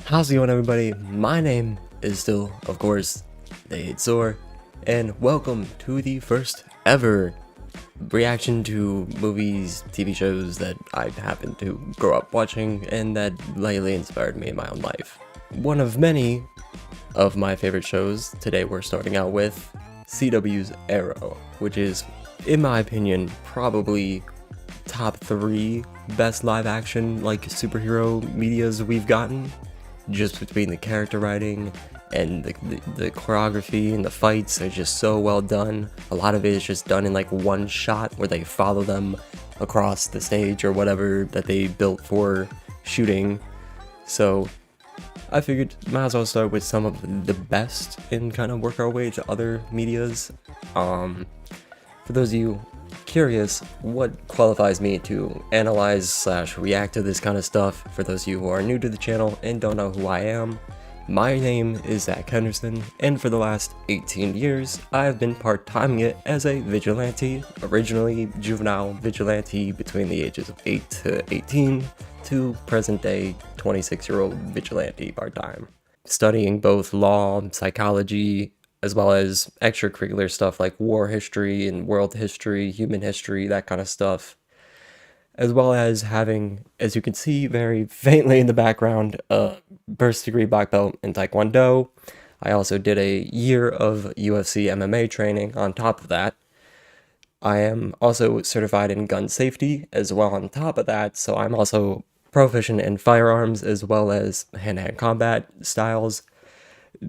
How's it going, everybody? My name is still, of course, TheyHateZoar, and welcome to the first ever reaction to movies, TV shows that I happen to grow up watching and that lately inspired me in my own life. One of many of my favorite shows, today we're starting out with CW's Arrow, which is, in my opinion, probably top 3 best live action superhero medias we've gotten. Just between the character writing and the choreography and the fights are just so well done. A lot of it is just done in like one shot where they follow them across the stage or whatever that they built for shooting. So I figured might as well start with some of the best and kind of work our way to other medias. For those of you curious, what qualifies me to analyze / react to this kind of stuff, for those of you who are new to the channel and don't know who I am, my name is Zach Henderson, and for the last 18 years, I've been part-timing it as a vigilante, originally juvenile vigilante between the ages of 8 to 18, to present-day 26-year-old vigilante part-time, studying both law, psychology, as well as extracurricular stuff like war history and world history, human history, that kind of stuff. As well as having, as you can see very faintly in the background, a first degree black belt in Taekwondo. I also did a year of UFC MMA training on top of that. I am also certified in gun safety as well on top of that, so I'm also proficient in firearms as well as hand-to-hand combat styles.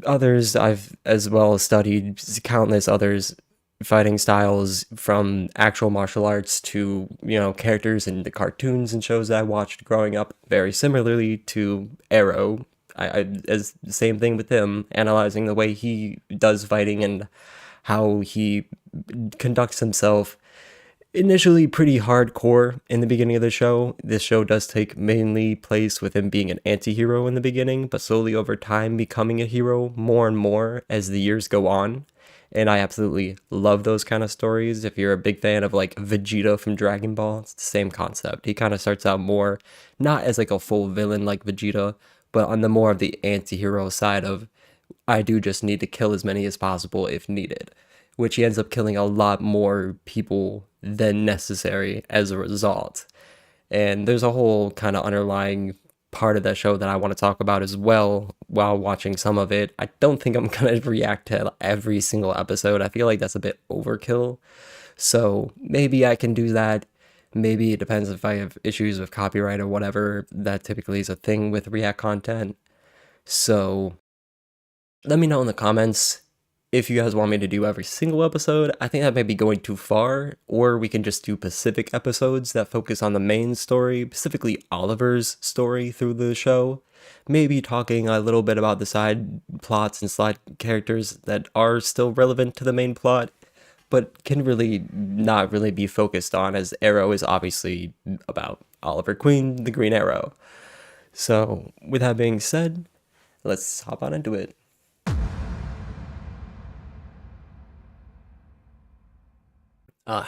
Others, I've as well studied countless others fighting styles, from actual martial arts to, characters in the cartoons and shows that I watched growing up, very similarly to Arrow. As the same thing with him, analyzing the way he does fighting and how he conducts himself. Initially pretty hardcore in the beginning of the show. This show does take mainly place with him being an anti-hero in the beginning, but slowly over time becoming a hero more and more as the years go on. And I absolutely love those kind of stories. If you're a big fan of like Vegeta from Dragon Ball, it's the same concept. He kind of starts out more, not as like a full villain like Vegeta, but on the more of the anti-hero side of, I do just need to kill as many as possible if needed, which he ends up killing a lot more people than necessary as a result. And there's a whole kind of underlying part of that show that I want to talk about as well while watching some of it. I don't think I'm going to react to every single episode. I feel like that's a bit overkill. So maybe I can do that. Maybe it depends if I have issues with copyright or whatever. That typically is a thing with React content. So let me know in the comments if you guys want me to do every single episode. I think that may be going too far, or we can just do specific episodes that focus on the main story, specifically Oliver's story through the show. Maybe talking a little bit about the side plots and side characters that are still relevant to the main plot, but can really not really be focused on, as Arrow is obviously about Oliver Queen, the Green Arrow. So with that being said, let's hop on into it.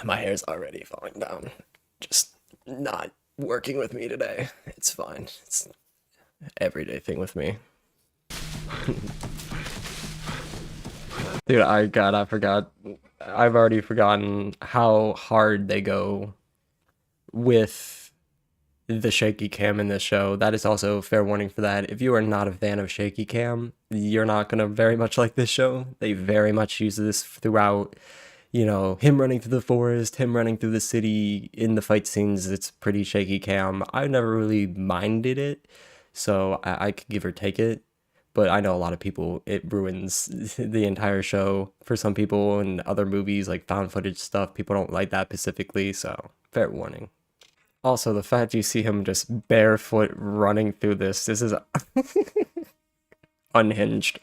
My hair's already falling down. Just not working with me today. It's fine. It's an everyday thing with me. Dude, I forgot. I've already forgotten how hard they go with the shaky cam in this show. That is also a fair warning for that. If you are not a fan of shaky cam, you're not gonna very much like this show. They very much use this throughout. Him running through the forest, him running through the city, in the fight scenes, it's pretty shaky cam. I've never really minded it, so I could give or take it, but I know a lot of people, it ruins the entire show. For some people and other movies, like found footage stuff, people don't like that specifically, so fair warning. Also, the fact you see him just barefoot running through this is unhinged.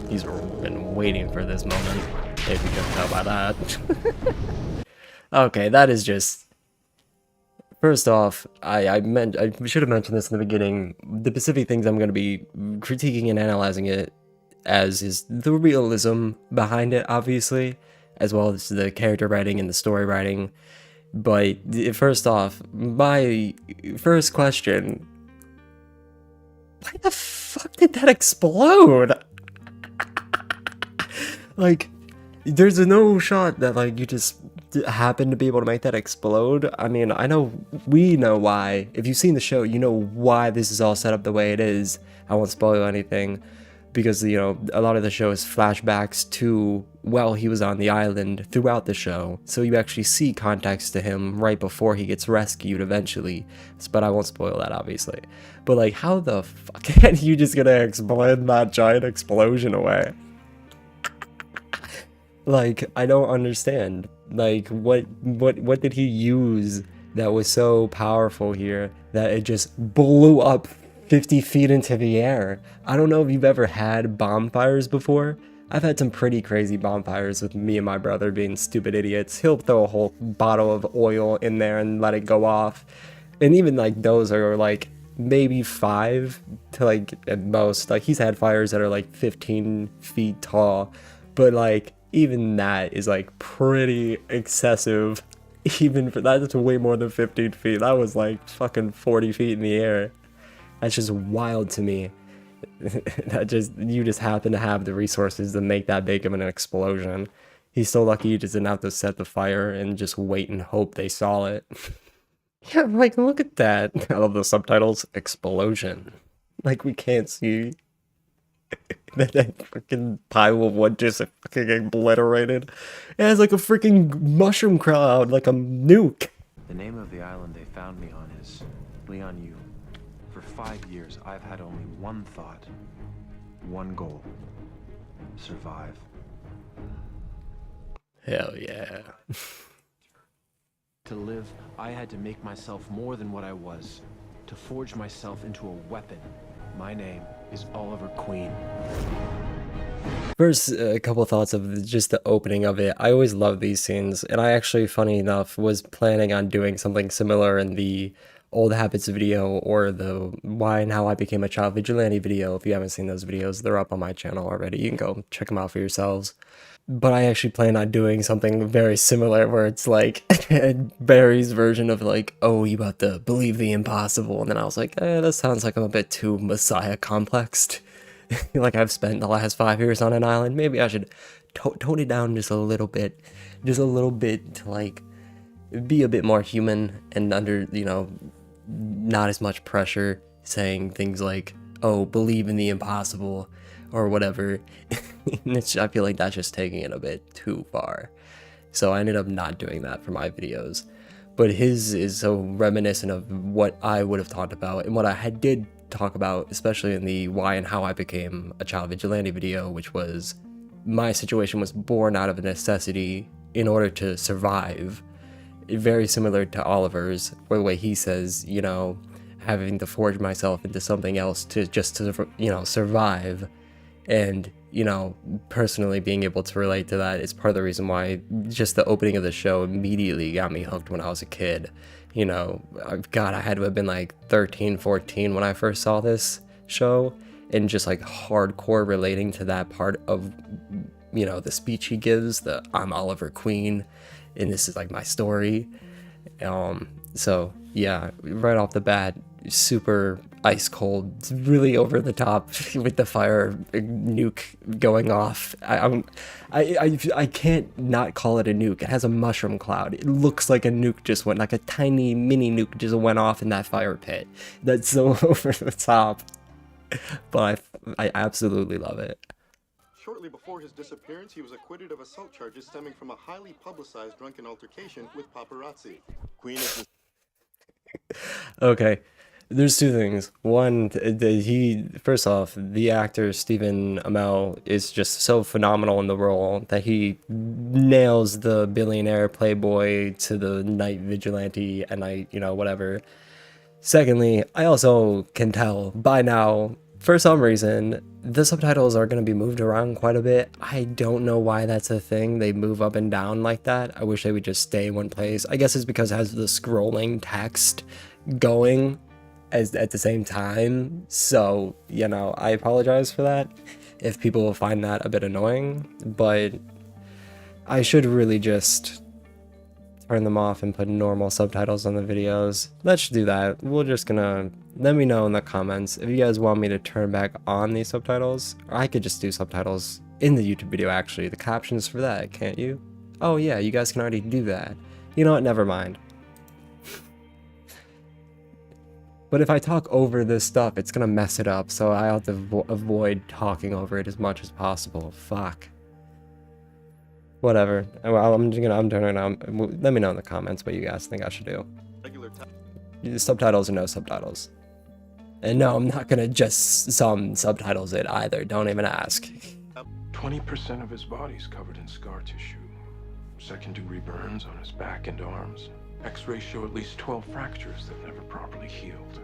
He's been waiting for this moment, if you can tell by that. Okay, that is just... First off, I should have mentioned this in the beginning. The specific things I'm going to be critiquing and analyzing it as is the realism behind it, obviously, as well as the character writing and the story writing. But first off, my first question Why the fuck did that explode? Like, there's no shot that, like, you just happen to be able to make that explode. I mean, we know why. If you've seen the show, you know why this is all set up the way it is. I won't spoil anything, because, you know, a lot of the show is flashbacks to while he was on the island throughout the show. So you actually see context to him right before he gets rescued eventually. But I won't spoil that, obviously. But, like, how the fuck are you just gonna explain that giant explosion away? Like, I don't understand. Like, what did he use that was so powerful here that it just blew up 50 feet into the air? I don't know if you've ever had bonfires before. I've had some pretty crazy bonfires with me and my brother being stupid idiots. He'll throw a whole bottle of oil in there and let it go off. And even, like, those are, like, maybe 5 to, like, at most. Like, he's had fires that are, like, 15 feet tall. But, like, even that is, like, pretty excessive. Even for that, that's way more than 15 feet. That was, like, fucking 40 feet in the air. That's just wild to me. You just happen to have the resources to make that big of an explosion. He's so lucky he just didn't have to set the fire and just wait and hope they saw it. Yeah, like, look at that. I love the subtitles. Explosion. Like, we can't see that freaking pile of wood just fucking obliterated. It has like a freaking mushroom cloud, like a nuke. The name of the island they found me on is Leon U. For 5 years, I've had only one thought, one goal: survive. Hell yeah. To live, I had to make myself more than what I was, to forge myself into a weapon. My name is Oliver Queen. First, a couple of thoughts of just the opening of it. I always love these scenes, and I actually, funny enough, was planning on doing something similar in the Old Habits video or the Why and How I Became a Child Vigilante video. If you haven't seen those videos, they're up on my channel already. You can go check them out for yourselves. But I actually plan on doing something very similar where it's like Barry's version of like, oh, you about to believe the impossible. And then I was like, that sounds like I'm a bit too Messiah complexed. Like I've spent the last 5 years on an island. Maybe I should tone it down just a little bit. Just a little bit to like be a bit more human and under, you know, not as much pressure saying things like, oh, believe in the impossible or whatever. I feel like that's just taking it a bit too far. So I ended up not doing that for my videos. But his is so reminiscent of what I would have talked about and what I did talk about, especially in the Why and How I Became a Child Vigilante video, which was my situation was born out of a necessity in order to survive. Very similar to Oliver's, where the way he says, you know, having to forge myself into something else to just to, you know, survive. And, you know, personally being able to relate to that is part of the reason why just the opening of the show immediately got me hooked when I was a kid. You know, God, I had to have been like 13, 14 when I first saw this show, and just like hardcore relating to that part of, you know, the speech he gives, the I'm Oliver Queen, and this is like my story. So yeah, right off the bat, super ice cold, really over the top with the fire nuke going off. I can't not call it a nuke. It has a mushroom cloud. It looks like a nuke just went, like a tiny mini nuke just went off in that fire pit. That's so over the top, but I absolutely love it. Shortly before his disappearance, he was acquitted of assault charges stemming from a highly publicized drunken altercation with paparazzi. Queen is Okay, there's two things. One, first off, the actor Stephen Amell is just so phenomenal in the role that he nails the billionaire playboy to the night vigilante and whatever. Secondly, I also can tell by now, for some reason, the subtitles are going to be moved around quite a bit. I don't know why that's a thing. They move up and down like that. I wish they would just stay in one place. I guess it's because it has the scrolling text going at the same time. So, you know, I apologize for that if people will find that a bit annoying. But I should really just turn them off and put normal subtitles on the videos, let's do that. We're just gonna, let me know in the comments if you guys want me to turn back on these subtitles, or I could just do subtitles in the YouTube video actually, the captions for that, can't you? Oh yeah, you guys can already do that. You know what, never mind. But if I talk over this stuff, it's gonna mess it up, so I have to avoid talking over it as much as possible. Fuck. Whatever. Well, I'm turning on. Let me know in the comments what you guys think I should do. Subtitles or no subtitles. And no, I'm not gonna just some subtitles it either. Don't even ask. 20% of his body's covered in scar tissue. Second-degree burns on his back and arms. X-rays show at least 12 fractures that never properly healed.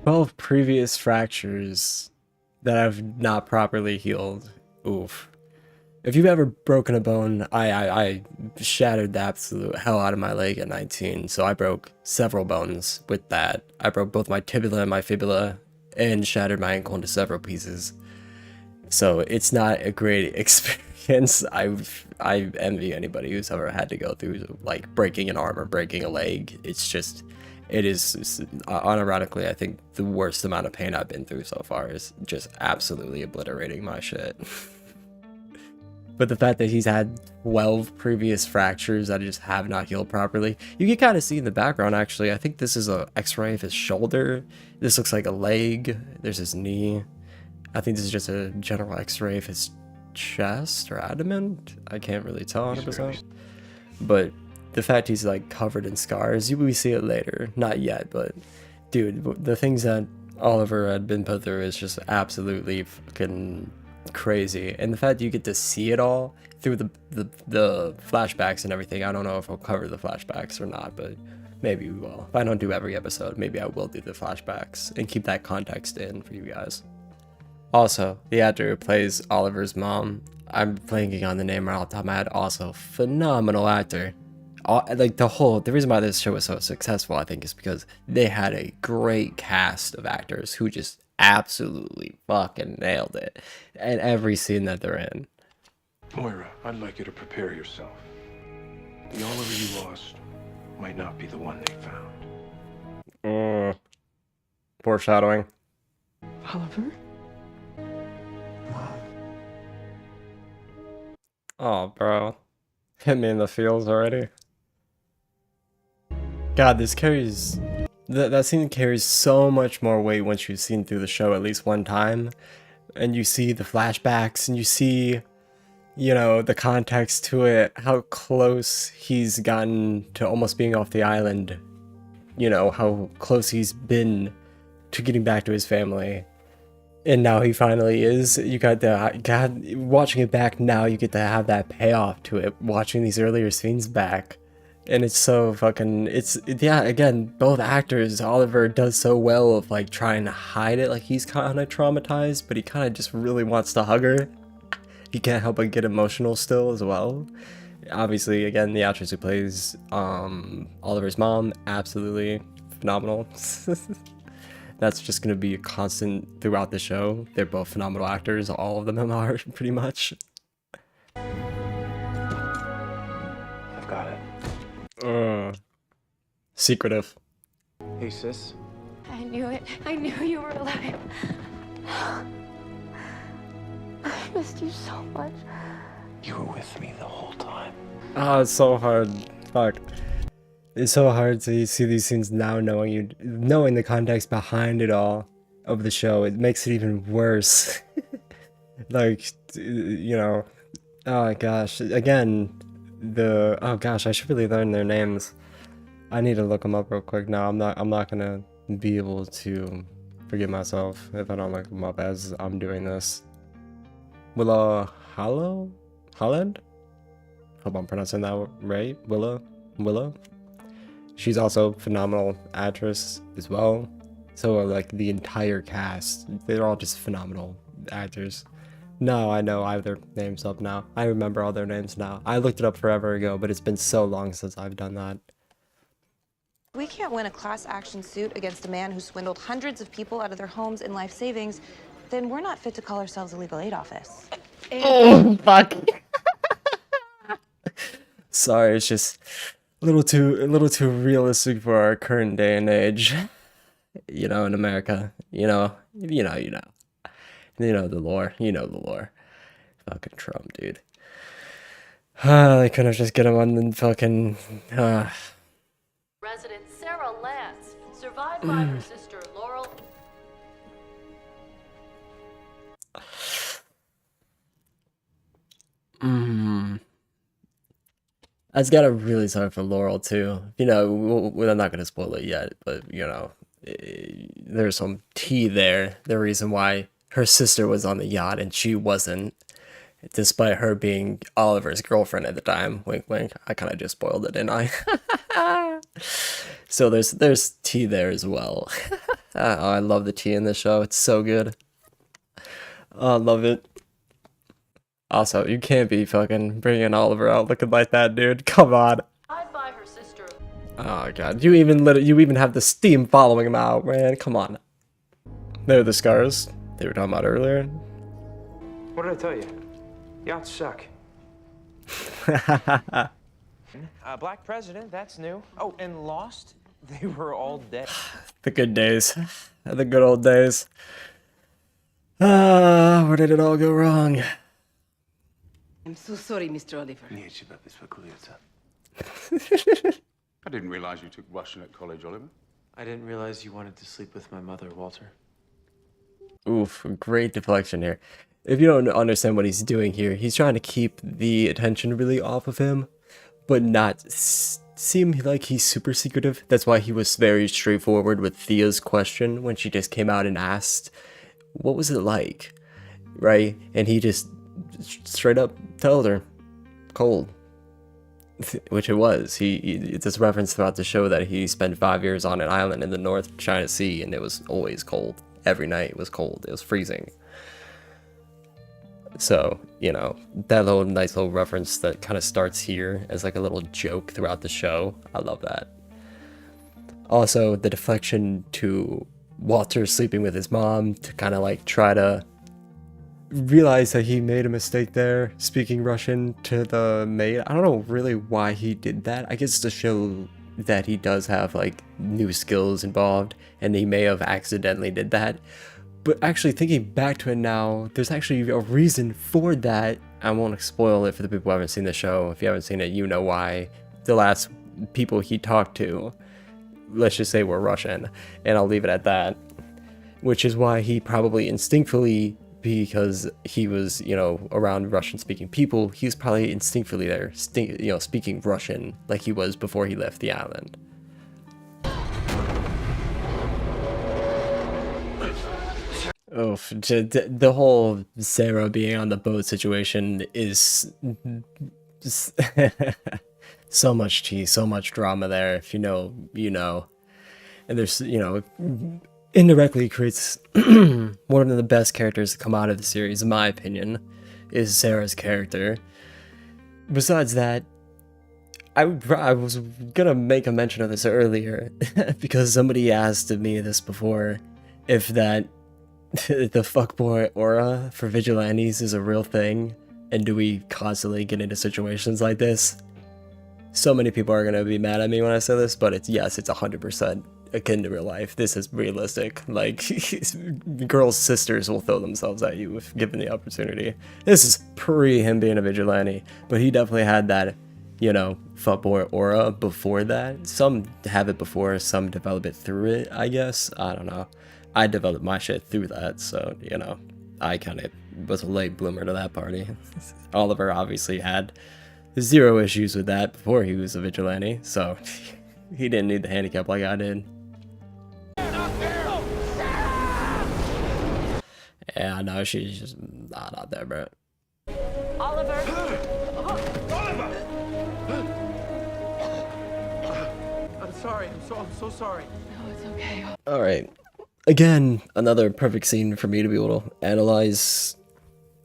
12 previous fractures that have not properly healed. Oof. If you've ever broken a bone, I shattered the absolute hell out of my leg at 19, so I broke several bones with that. I broke both my tibia and my fibula, and shattered my ankle into several pieces. So it's not a great experience. I envy anybody who's ever had to go through like breaking an arm or breaking a leg. It's just, it is unironically, I think the worst amount of pain I've been through so far is just absolutely obliterating my shit. But the fact that he's had 12 previous fractures that just have not healed properly, you can kind of see in the background actually. I think this is a x-ray of his shoulder. This looks like a leg. There's his knee. I think this is just a general x-ray of his chest or abdomen. I can't really tell 100%. But the fact he's like covered in scars, we see it later. Not yet, but dude, the things that Oliver had been put through is just absolutely fucking crazy. And the fact you get to see it all through the flashbacks and everything. I don't know if I'll cover the flashbacks or not, but maybe we will. If I don't do every episode, maybe I will do the flashbacks and keep that context in for you guys. Also, the actor who plays Oliver's mom, I'm blanking on the name right off the top of my head, also phenomenal actor. Like the reason why this show was so successful, I think, is because they had a great cast of actors who just absolutely fucking nailed it in every scene that they're in. Moira, I'd like you to prepare yourself. The Oliver you lost might not be the one they found. Foreshadowing. Oliver? Oh, bro. Hit me in the feels already. God, this carries... That scene carries so much more weight once you've seen through the show at least one time. And you see the flashbacks, and you see, you know, the context to it, how close he's gotten to almost being off the island. You know, how close he's been to getting back to his family. And now he finally is. You got the, God, watching it back now, you get to have that payoff to it, watching these earlier scenes back. And it's so fucking, yeah, again, both actors, Oliver does so well of like trying to hide it, like he's kind of traumatized, but he kind of just really wants to hug her. He can't help but get emotional still as well. Obviously, again, the actress who plays Oliver's mom, absolutely phenomenal. That's just going to be a constant throughout the show. They're both phenomenal actors, all of them are, pretty much. I've got it. Secretive. Hey, sis. I knew it. I knew you were alive. I missed you so much. You were with me the whole time. Oh, it's so hard. Fuck. It's so hard to see these scenes now, knowing the context behind it all of the show. It makes it even worse. Like, you know, oh gosh, again, oh gosh, I should really learn their names. I need to look them up real quick. Now I'm not gonna be able to forgive myself if I don't look them up as I'm doing this. Willa Holland? Hope I'm pronouncing that right. Willa. She's also a phenomenal actress as well. So like the entire cast, they're all just phenomenal actors. No, I know I have their names up now. I remember all their names now. I looked it up forever ago, but it's been so long since I've done that. We can't win a class action suit against a man who swindled hundreds of people out of their homes and life savings, then we're not fit to call ourselves a legal aid office. Oh, fuck. Sorry, it's just... a little too realistic for our current day and age. You know, in America, you know the lore, you know the lore. Fucking Trump, dude. They couldn't just get him on the fucking. Resident Sarah Lance, survived by her sister Laurel. I just gotta really sorry for Laurel too. You know, I'm not gonna spoil it yet, but you know, there's some tea there. The reason why her sister was on the yacht and she wasn't, despite her being Oliver's girlfriend at the time. Wink, wink. I kind of just spoiled it, didn't I? So there's tea there as well. Oh, I love the tea in this show. It's so good. Oh, I love it. Also, you can't be fucking bringing Oliver out looking like that, dude. Come on. Survived by her sister. Oh god, you even have the steam following him out, man. Come on. They're the scars they were talking about earlier. What did I tell you? Yachts suck. Black president, that's new. Oh, and Lost? They were all dead. The good days. The good old days. Where did it all go wrong? I'm so sorry, Mr. Oliver. I didn't realize you took Russian at college, Oliver. I didn't realize you wanted to sleep with my mother, Walter. Oof, great deflection here. If you don't understand what he's doing here, he's trying to keep the attention really off of him, but not seem like he's super secretive. That's why he was very straightforward with Thea's question when she just came out and asked, what was it like? Right? And he just straight up told her, cold. Which it was. It's this reference throughout the show that he spent 5 years on an island in the North China Sea and it was always cold. Every night it was cold. It was freezing. So, you know, that little nice little reference that kind of starts here as like a little joke throughout the show. I love that. Also, the deflection to Walter sleeping with his mom to kind of like try to realize that he made a mistake there, speaking Russian to the maid. I don't know really why he did that. I guess to show that he does have like new skills involved and he may have accidentally did that. But actually thinking back to it now, there's actually a reason for that. I won't spoil it for the people who haven't seen the show. If you haven't seen it, you know why. The last people he talked to, let's just say, were Russian, and I'll leave it at that. Which is why he probably instinctively, because he was, you know, around Russian-speaking people, he's probably instinctively there, you know, speaking Russian like he was before he left the island. Oh, the whole Sarah being on the boat situation is so much tea, so much drama there. If you know, you know. And there's, you know, indirectly creates one of the best characters to come out of the series, in my opinion, is Sarah's character. Besides that, I was gonna make a mention of this earlier because somebody asked me this before, if that the fuckboy aura for vigilantes is a real thing, and do we constantly get into situations like this? So many people are gonna be mad at me when I say this, but it's 100% akin to real life. This is realistic. Like, girls' sisters will throw themselves at you if given the opportunity. This is pre him being a vigilante, but he definitely had that, you know, fuckboy aura before that. Some have it before, some develop it through it, I guess. I don't know. I developed my shit through that, so, you know, I kind of was a late bloomer to that party. Oliver obviously had zero issues with that before he was a vigilante, so he didn't need the handicap like I did. Yeah, no, she's just not there, bro. Oliver! I'm sorry. I'm so sorry. No, it's okay. Alright. Again, another perfect scene for me to be able to analyze.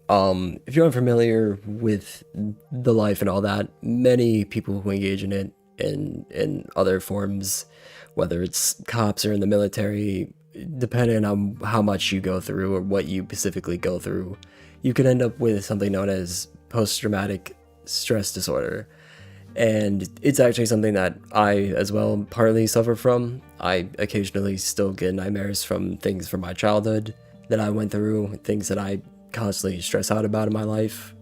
If you're unfamiliar with the life and all that, many people who engage in it in other forms, whether it's cops or in the military, depending on how much you go through or what you specifically go through, you could end up with something known as post-traumatic stress disorder. And it's actually something that I as well partly suffer from. I occasionally still get nightmares from things from my childhood that I went through, things that I constantly stress out about in my life.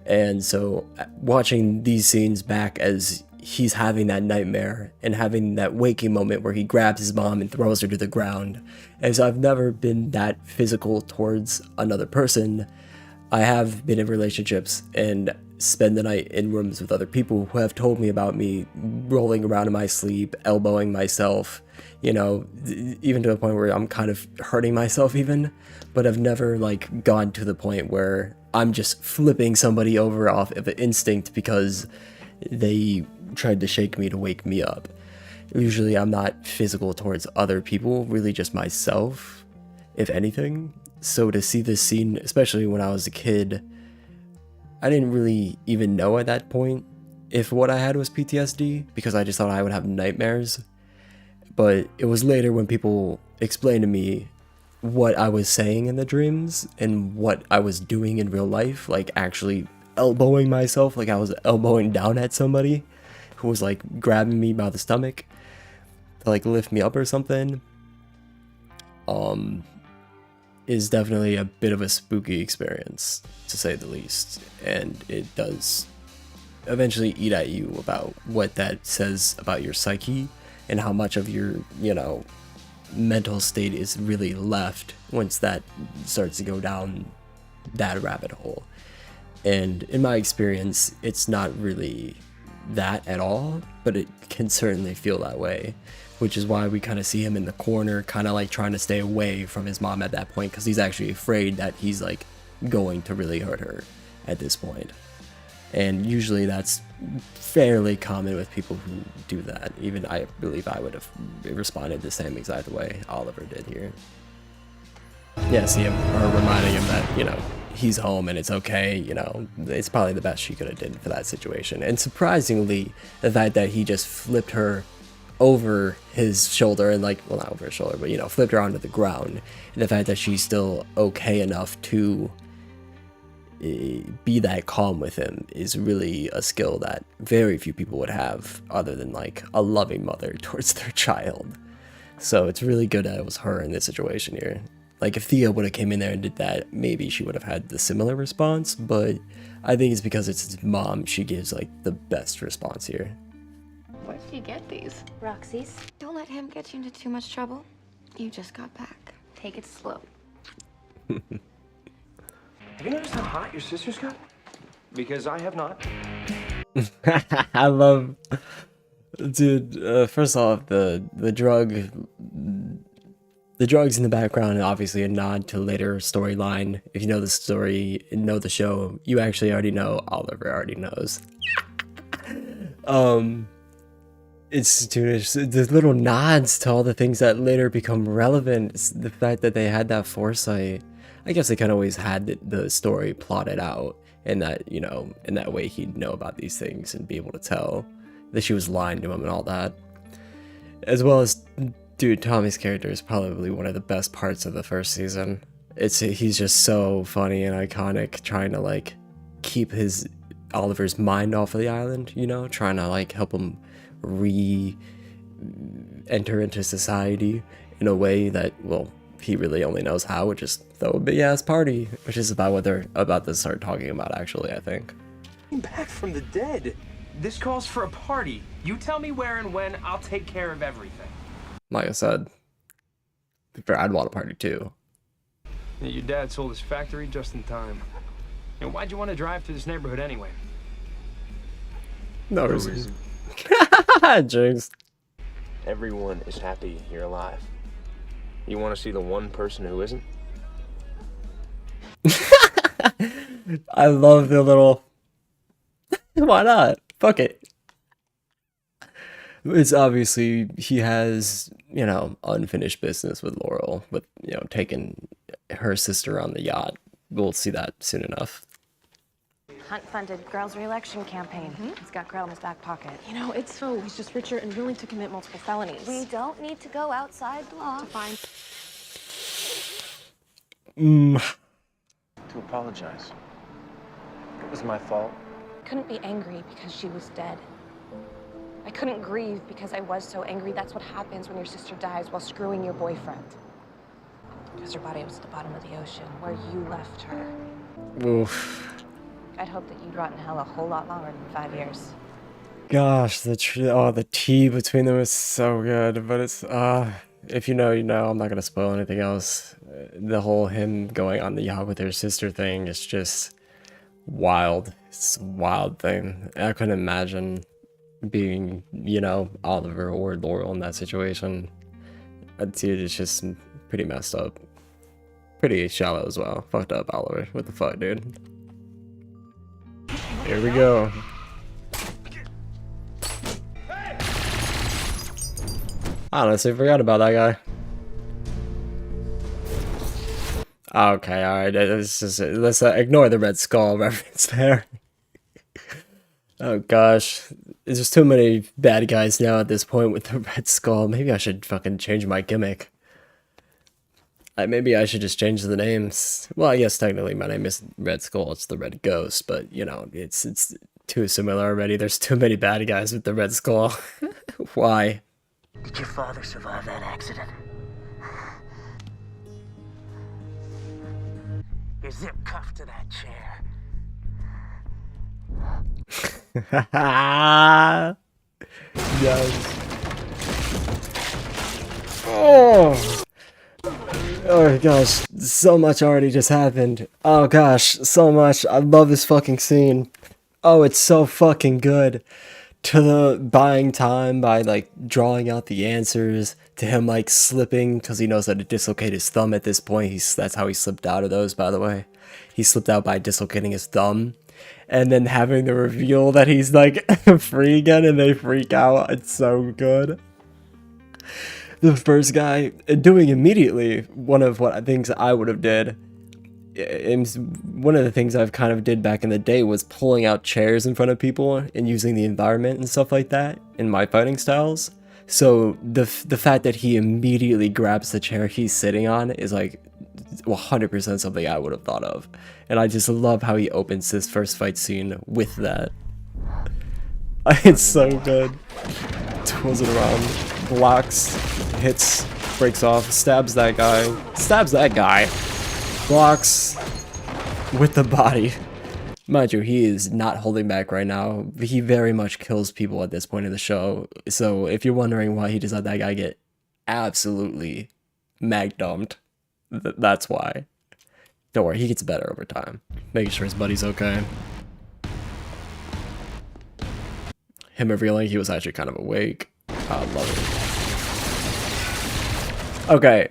And so watching these scenes back as he's having that nightmare and having that waking moment where he grabs his mom and throws her to the ground, as I've never been that physical towards another person, I have been in relationships and spend the night in rooms with other people who have told me about me rolling around in my sleep, elbowing myself, you know, even to a point where I'm kind of hurting myself even, but I've never like gone to the point where I'm just flipping somebody over off of an instinct because they tried to shake me to wake me up. Usually I'm not physical towards other people, really just myself, if anything. So to see this scene, especially when I was a kid, I didn't really even know at that point if what I had was PTSD, because I just thought I would have nightmares. But it was later when people explained to me what I was saying in the dreams and what I was doing in real life, like actually elbowing myself, like I was elbowing down at somebody who was like grabbing me by the stomach to like lift me up or something. Is definitely a bit of a spooky experience, to say the least, and it does eventually eat at you about what that says about your psyche and how much of your, you know, mental state is really left once that starts to go down that rabbit hole. And in my experience, it's not really that at all, but it can certainly feel that way, which is why we kind of see him in the corner, kind of like trying to stay away from his mom at that point, because he's actually afraid that he's like going to really hurt her at this point. And usually that's fairly common with people who do that. Even I believe I would have responded the same exact way Oliver did here. Yeah, see him, or reminding him that, you know, he's home and it's okay, you know, it's probably the best she could have did for that situation. And surprisingly, the fact that he just flipped her over his shoulder and like, well, not over his shoulder, but, you know, flipped her onto the ground, and the fact that she's still okay enough to be that calm with him is really a skill that very few people would have other than like a loving mother towards their child. So it's really good that it was her in this situation here. Like if Thea would have came in there and did that, maybe she would have had the similar response, but I think it's because it's his mom, she gives like the best response here. Where did you get these? Roxy's. Don't let him get you into too much trouble. You just got back. Take it slow. Have you noticed how hot your sister's got? Because I have not. I love, dude. First off, the drugs in the background, obviously a nod to later storyline. If you know the story and know the show, you actually already know. Oliver already knows. It's, dude, it's the little nods to all the things that later become relevant. It's the fact that they had that foresight. I guess they kind of always had the story plotted out, and that, you know, in that way he'd know about these things and be able to tell that she was lying to him and all that. As well as, dude, Tommy's character is probably one of the best parts of the first season. He's just so funny and iconic, trying to like keep Oliver's mind off of the island, you know, trying to like help him re-enter into society in a way that, well, he really only knows how, which is throw a big ass party, which is about what they're about to start talking about, actually, I think. Back from the dead. This calls for a party. You tell me where and when, I'll take care of everything. Like I said, I'd want a party too. Yeah, your dad sold his factory just in time. And why'd you want to drive through this neighborhood anyway? No reason. Jinx. Everyone is happy you're alive. You want to see the one person who isn't? I love the little... Why not? Fuck it. It's obviously, he has, you know, unfinished business with Laurel, with, you know, taking her sister on the yacht. We'll see that soon enough. Hunt-funded girls' re-election campaign. He's got Grell in his back pocket. You know, it's so he's just richer and willing to commit multiple felonies. We don't need to go outside the law. To find... To apologize. It was my fault. couldn't be angry because she was dead. I couldn't grieve because I was so angry. That's what happens when your sister dies while screwing your boyfriend. Because her body was at the bottom of the ocean, where you left her. Oof. I'd hope that you'd rot in hell a whole lot longer than 5 years. Gosh, the tea between them is so good, but it's if you know, you know. I'm not gonna spoil anything else. The whole him going on the yacht with her sister thing is just wild. It's a wild thing. I couldn't imagine being, you know, Oliver or Laurel in that situation. Dude, it's just pretty messed up. Pretty shallow as well. Fucked up, Oliver. What the fuck, dude? Here we go. I honestly forgot about that guy. Okay, alright, let's ignore the Red Skull reference there. Oh gosh, there's just too many bad guys now at this point with the Red Skull. Maybe I should fucking change my gimmick. Maybe I should just change the names. Well, I guess technically my name is Red Skull, it's the Red Ghost, but you know, it's too similar already. There's too many bad guys with the Red Skull. Why? Did your father survive that accident? You're zip cuffed to that chair. Yes. Oh! Oh gosh, so much already just happened. Oh gosh, so much. I love this fucking scene. Oh, it's so fucking good. To the buying time by like drawing out the answers, to him like slipping because he knows how to dislocate his thumb at this point. That's how he slipped out of those, by the way. He slipped out by dislocating his thumb. And then having the reveal that he's like free again and they freak out. It's so good. The first guy doing immediately one of what things I would have did. One of the things I've kind of did back in the day was pulling out chairs in front of people and using the environment and stuff like that in my fighting styles. So the fact that he immediately grabs the chair he's sitting on is like 100% something I would have thought of. And I just love how he opens this first fight scene with that. It's so good. Twirls it around, blocks, hits, breaks off, stabs that guy, blocks with the body. Mind you, he is not holding back right now. He very much kills people at this point in the show. So if you're wondering why he just let that guy get absolutely mag-dumped, that's why. Don't worry, he gets better over time. Making sure his buddy's okay. Him revealing he was actually kind of awake. I love it. Okay,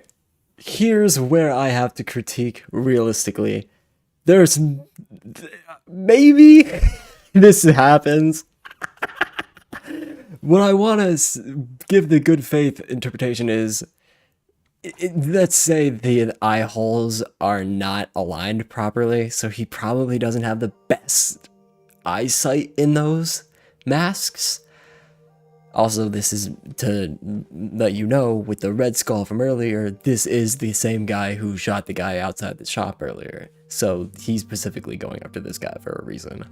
here's where I have to critique realistically. There's maybe this happens. What I want to give the good faith interpretation is, let's say the eye holes are not aligned properly, so he probably doesn't have the best eyesight in those masks. Also, this is to let you know, with the Red Skull from earlier, this is the same guy who shot the guy outside the shop earlier. So he's specifically going after this guy for a reason.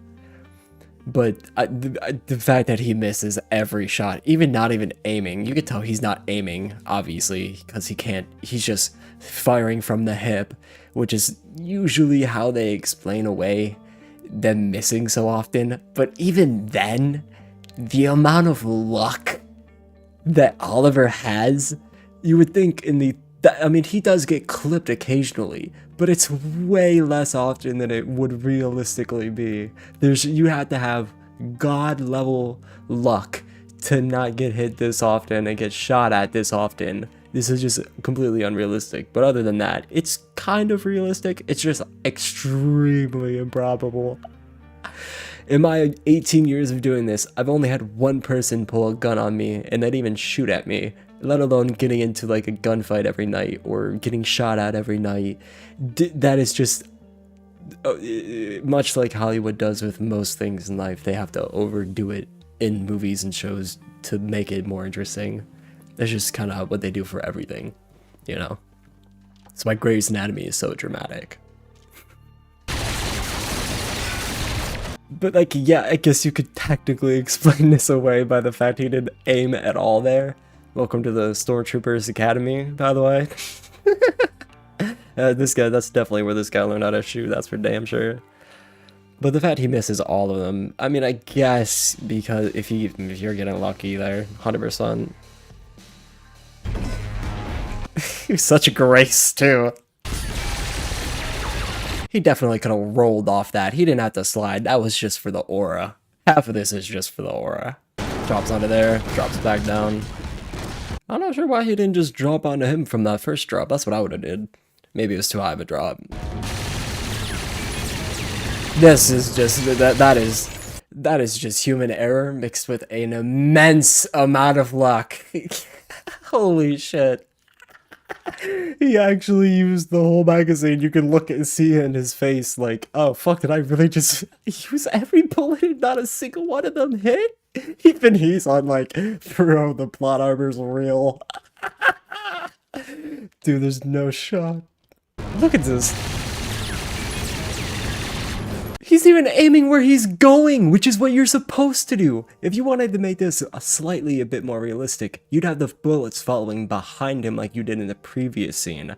But the fact that he misses every shot, even not even aiming, you can tell he's not aiming, obviously, because he's just firing from the hip, which is usually how they explain away them missing so often. But even then, the amount of luck that Oliver has, you would think I mean, he does get clipped occasionally, but it's way less often than it would realistically be. You have to have God level luck to not get hit this often and get shot at this often. This is just completely unrealistic. But other than that, it's kind of realistic. It's just extremely improbable. In my 18 years of doing this, I've only had one person pull a gun on me and then even shoot at me, let alone getting into like a gunfight every night or getting shot at every night. That is just much like Hollywood does with most things in life. They have to overdo it in movies and shows to make it more interesting. That's just kind of what they do for everything, you know? That's why Grey's Anatomy is so dramatic. But like, yeah, I guess you could technically explain this away by the fact he didn't aim at all there. Welcome to the Stormtroopers Academy, by the way. This guy, that's definitely where this guy learned how to shoot, that's for damn sure. But the fact he misses all of them, I mean, I guess because if you're getting lucky there, 100%. He's such a grace too. He definitely could have rolled off that. He didn't have to slide. That was just for the aura. Half of this is just for the aura. Drops onto there, drops back down. I'm not sure why he didn't just drop onto him from that first drop. That's what I would have did. Maybe it was too high of a drop. This is just, that is just human error mixed with an immense amount of luck. Holy shit. He actually used the whole magazine. You can look and see it in his face like, oh fuck, did I really just use every bullet and not a single one of them hit? Even he's on like, bro, the plot armor's real. Dude, there's no shot. Look at this. He's even aiming where he's going, which is what you're supposed to do. If you wanted to make this a bit more realistic, you'd have the bullets following behind him like you did in the previous scene.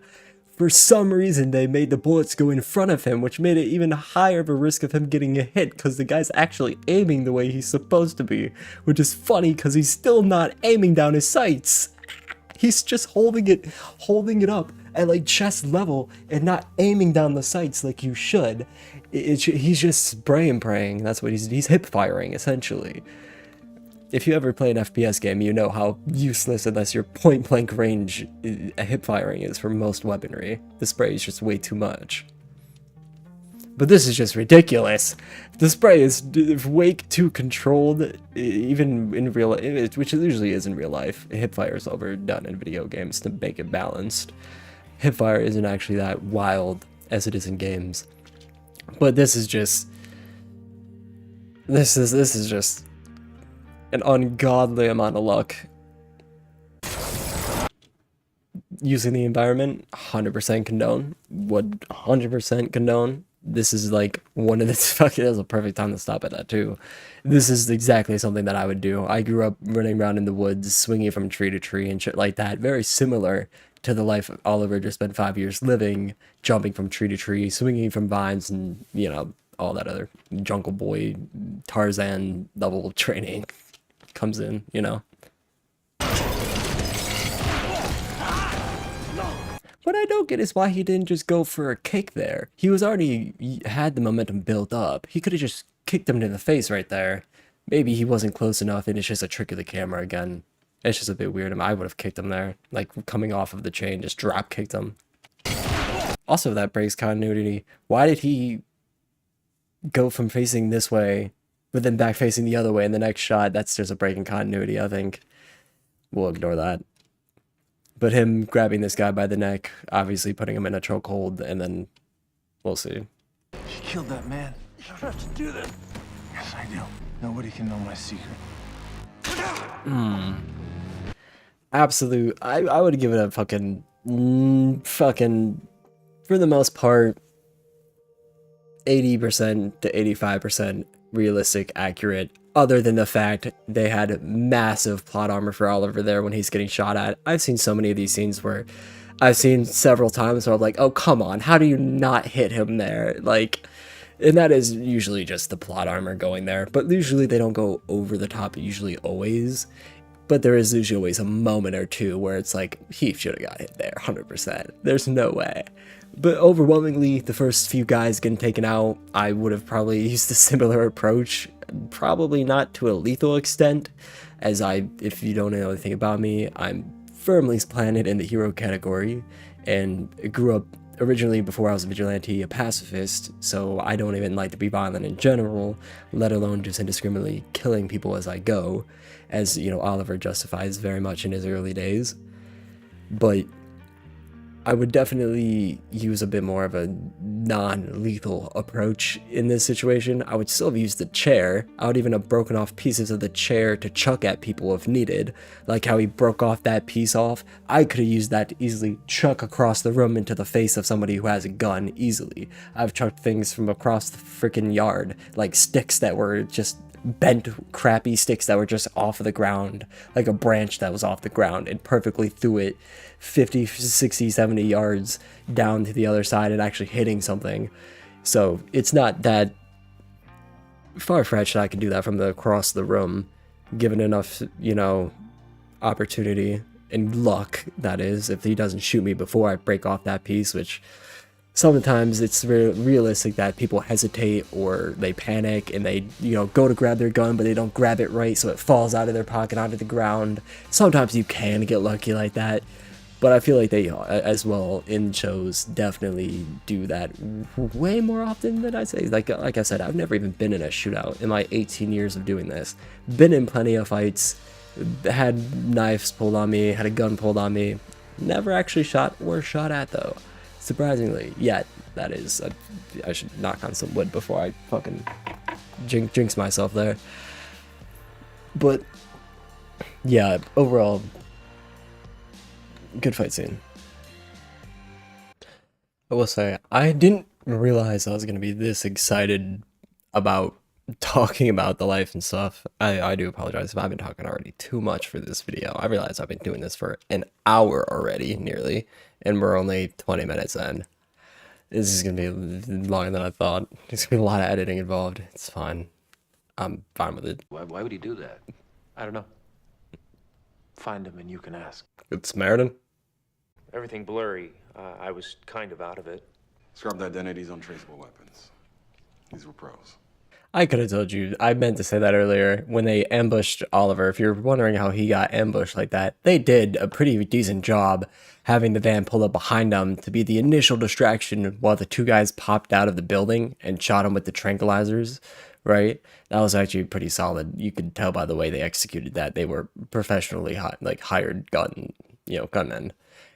For some reason, they made the bullets go in front of him, which made it even higher of a risk of him getting a hit because the guy's actually aiming the way he's supposed to be, which is funny because he's still not aiming down his sights. He's just holding it up at like chest level and not aiming down the sights like you should. He's just spray and praying. That's what he's hip firing essentially. If you ever play an FPS game, you know how useless unless you're point blank range hip firing is for most weaponry. The spray is just way too much. But this is just ridiculous. The spray is way too controlled, even in real life, which it usually is in real life. Hip fire is overdone in video games to make it balanced. Hip fire isn't actually that wild as it is in games. But this is just an ungodly amount of luck. Using the environment, 100% condone. Would 100% condone. This is like one of the fucking, that's a perfect time to stop at that too. This is exactly something that I would do. I grew up running around in the woods, swinging from tree to tree and shit like that. Very similar to the life Oliver just spent 5 years living, jumping from tree to tree, swinging from vines, and, you know, all that other Jungle Boy, Tarzan level training comes in, you know. What I don't get is why he didn't just go for a kick there. He had the momentum built up. He could have just kicked him in the face right there. Maybe he wasn't close enough and it's just a trick of the camera again. It's just a bit weird. I would have kicked him there. Like, coming off of the chain, just drop kicked him. Also, that breaks continuity. Why did he go from facing this way, but then back facing the other way in the next shot? That's just a break in continuity, I think. We'll ignore that. But him grabbing this guy by the neck, obviously putting him in a chokehold, and then we'll see. She killed that man. You don't have to do that. Yes, I do. Nobody can know my secret. Absolute. I would give it a fucking, for the most part, 80% to 85% realistic, accurate, other than the fact they had massive plot armor for Oliver there when he's getting shot at. I've seen so many of these scenes where I've seen several times where I'm like, oh, come on, how do you not hit him there? Like, and that is usually just the plot armor going there, but usually they don't go over the top, usually always. But there is usually always a moment or two where it's like, he should have got hit there, 100%. There's no way. But overwhelmingly, the first few guys getting taken out, I would have probably used a similar approach. Probably not to a lethal extent, as if you don't know anything about me, I'm firmly planted in the hero category, and grew up originally, before I was a vigilante, a pacifist, so I don't even like to be violent in general, let alone just indiscriminately killing people as I go, as, you know, Oliver justifies very much in his early days. But I would definitely use a bit more of a non-lethal approach in this situation. I would still have used the chair. I would even have broken off pieces of the chair to chuck at people if needed. Like how he broke off that piece off. I could have used that to easily chuck across the room into the face of somebody who has a gun easily. I've chucked things from across the freaking yard, like sticks that were just bent, crappy sticks that were just off of the ground, like a branch that was off the ground, and perfectly threw it 50, 60, 70 yards down to the other side and actually hitting something. So it's not that far-fetched that I can do that from across the room, given enough, you know, opportunity and luck, that is, if he doesn't shoot me before I break off that piece, which sometimes it's realistic that people hesitate or they panic and they, you know, go to grab their gun, but they don't grab it right, so it falls out of their pocket onto the ground. Sometimes you can get lucky like that, but I feel like they, as well, in shows, definitely do that way more often than I say. Like I said, I've never even been in a shootout in my 18 years of doing this. Been in plenty of fights, had knives pulled on me, had a gun pulled on me. Never actually shot or shot at, though. Surprisingly, yet, that is. I should knock on some wood before I fucking jinx myself there. But, yeah, overall, good fight scene. I will say, I didn't realize I was going to be this excited about talking about the life and stuff. I do apologize if I've been talking already too much for this video. I realize I've been doing this for an hour already, nearly, and we're only 20 minutes in. This is going to be longer than I thought. There's going to be a lot of editing involved. It's fine. I'm fine with it. Why would he do that? I don't know. Find him and you can ask. Good Samaritan. Everything blurry. I was kind of out of it. Scrubbed identities on traceable weapons. These were pros. I could have told you. I meant to say that earlier. When they ambushed Oliver, if you're wondering how he got ambushed like that, they did a pretty decent job having the van pull up behind them to be the initial distraction while the two guys popped out of the building and shot him with the tranquilizers, right? That was actually pretty solid. You could tell by the way they executed that. They were professionally hired gunmen.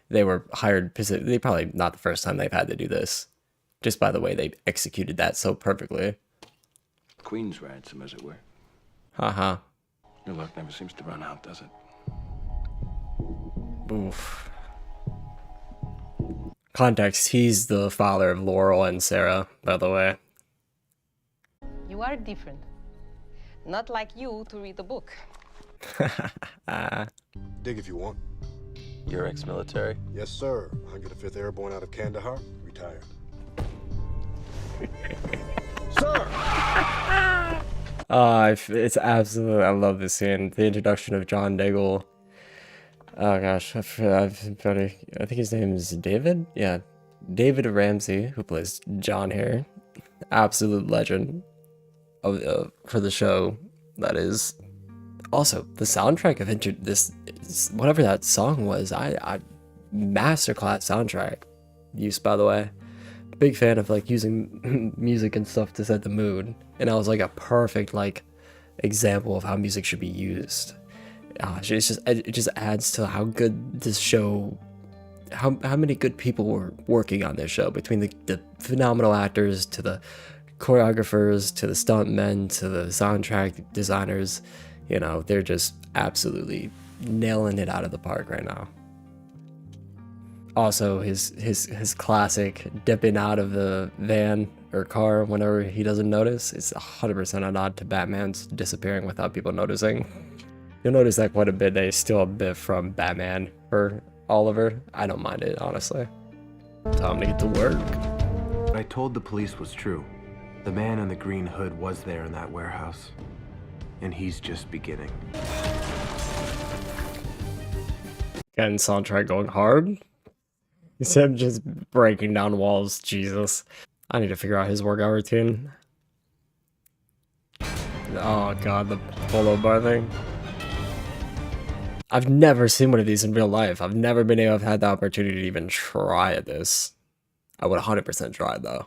They were hired. They probably not the first time they've had to do this, just by the way they executed that so perfectly. Queen's ransom, as it were. Haha. Your luck never seems to run out, does it? Oof. Context, he's the father of Laurel and Sarah, by the way. You are different. Not like you to read the book. Dig if you want. You're ex-military? Yes, sir. 105th Airborne out of Kandahar, retired. Sir! It's absolutely, I love this scene. The introduction of John Diggle. Oh gosh, I think his name is David? Yeah, David Ramsey, who plays John here. Absolute legend for the show, that is. Also, the soundtrack of this, whatever that song was, I masterclass soundtrack use, by the way. Big fan of like using music and stuff to set the mood, and that was like a perfect like example of how music should be used. It just adds to how good this show, how many good people were working on this show, between the phenomenal actors to the choreographers to the stuntmen to the soundtrack designers. You know, they're just absolutely nailing it out of the park right now. Also, his classic dipping out of the van or car whenever he doesn't notice. It's 100% a nod to Batman's disappearing without people noticing. You'll notice that quite a bit. They steal a bit from Batman for Oliver. I don't mind it, honestly. Time to get to work. What I told the police was true. The man in the green hood was there in that warehouse. And he's just beginning. Getting soundtrack going hard. He's him just breaking down walls. Jesus. I need to figure out his workout routine. Oh god, the polo bar thing. I've never seen one of these in real life. I've never been able to have had the opportunity to even try this. I would 100% try though.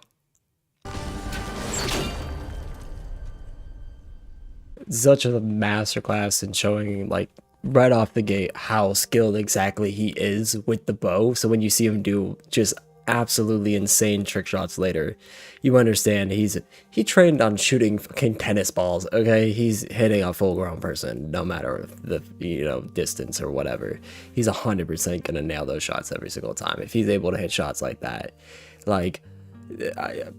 Such a masterclass in showing like right off the gate how skilled exactly he is with the bow. So when you see him do just absolutely insane trick shots later, you understand he trained on shooting fucking tennis balls. Okay, he's hitting a full-grown person no matter the distance or whatever. He's 100% gonna nail those shots every single time if he's able to hit shots like that. Like,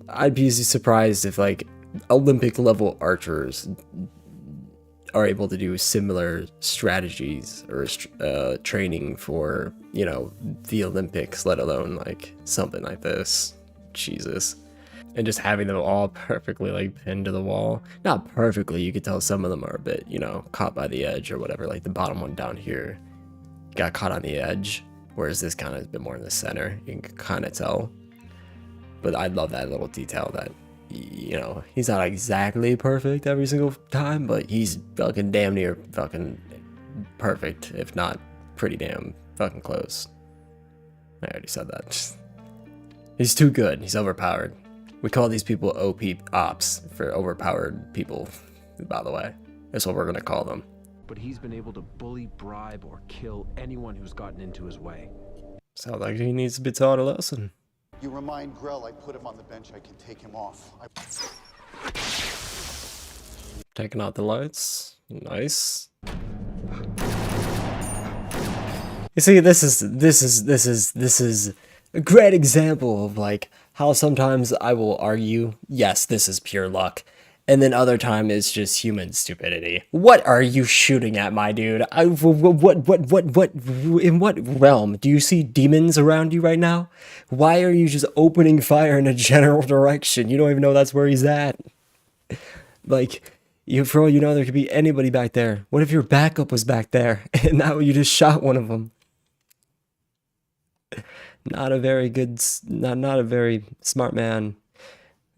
I'd be surprised if like Olympic level archers are able to do similar strategies or training for, you know, the Olympics, let alone like something like this. Jesus. And just having them all perfectly like pinned to the wall. Not perfectly, you could tell some of them are a bit, you know, caught by the edge or whatever. Like the bottom one down here got caught on the edge, whereas this kind of has been more in the center. You can kind of tell. But I love that little detail that, you know, he's not exactly perfect every single time, but he's fucking damn near fucking perfect, if not pretty damn fucking close. I already said that. He's too good. He's overpowered. We call these people OP ops for overpowered people, by the way. That's what we're gonna call them. But he's been able to bully, bribe, or kill anyone who's gotten into his way. Sounds like he needs to be taught a lesson. You remind Grell I put him on the bench, I can take him off. Taking out the lights. Nice. You see, this is a great example of like how sometimes I will argue, yes, this is pure luck. And then other time it's just human stupidity. What are you shooting at, my dude? What, in what realm? Do you see demons around you right now? Why are you just opening fire in a general direction? You don't even know that's where he's at. Like, for all you know, there could be anybody back there. What if your backup was back there and now you just shot one of them? Not a very good, not a very smart man.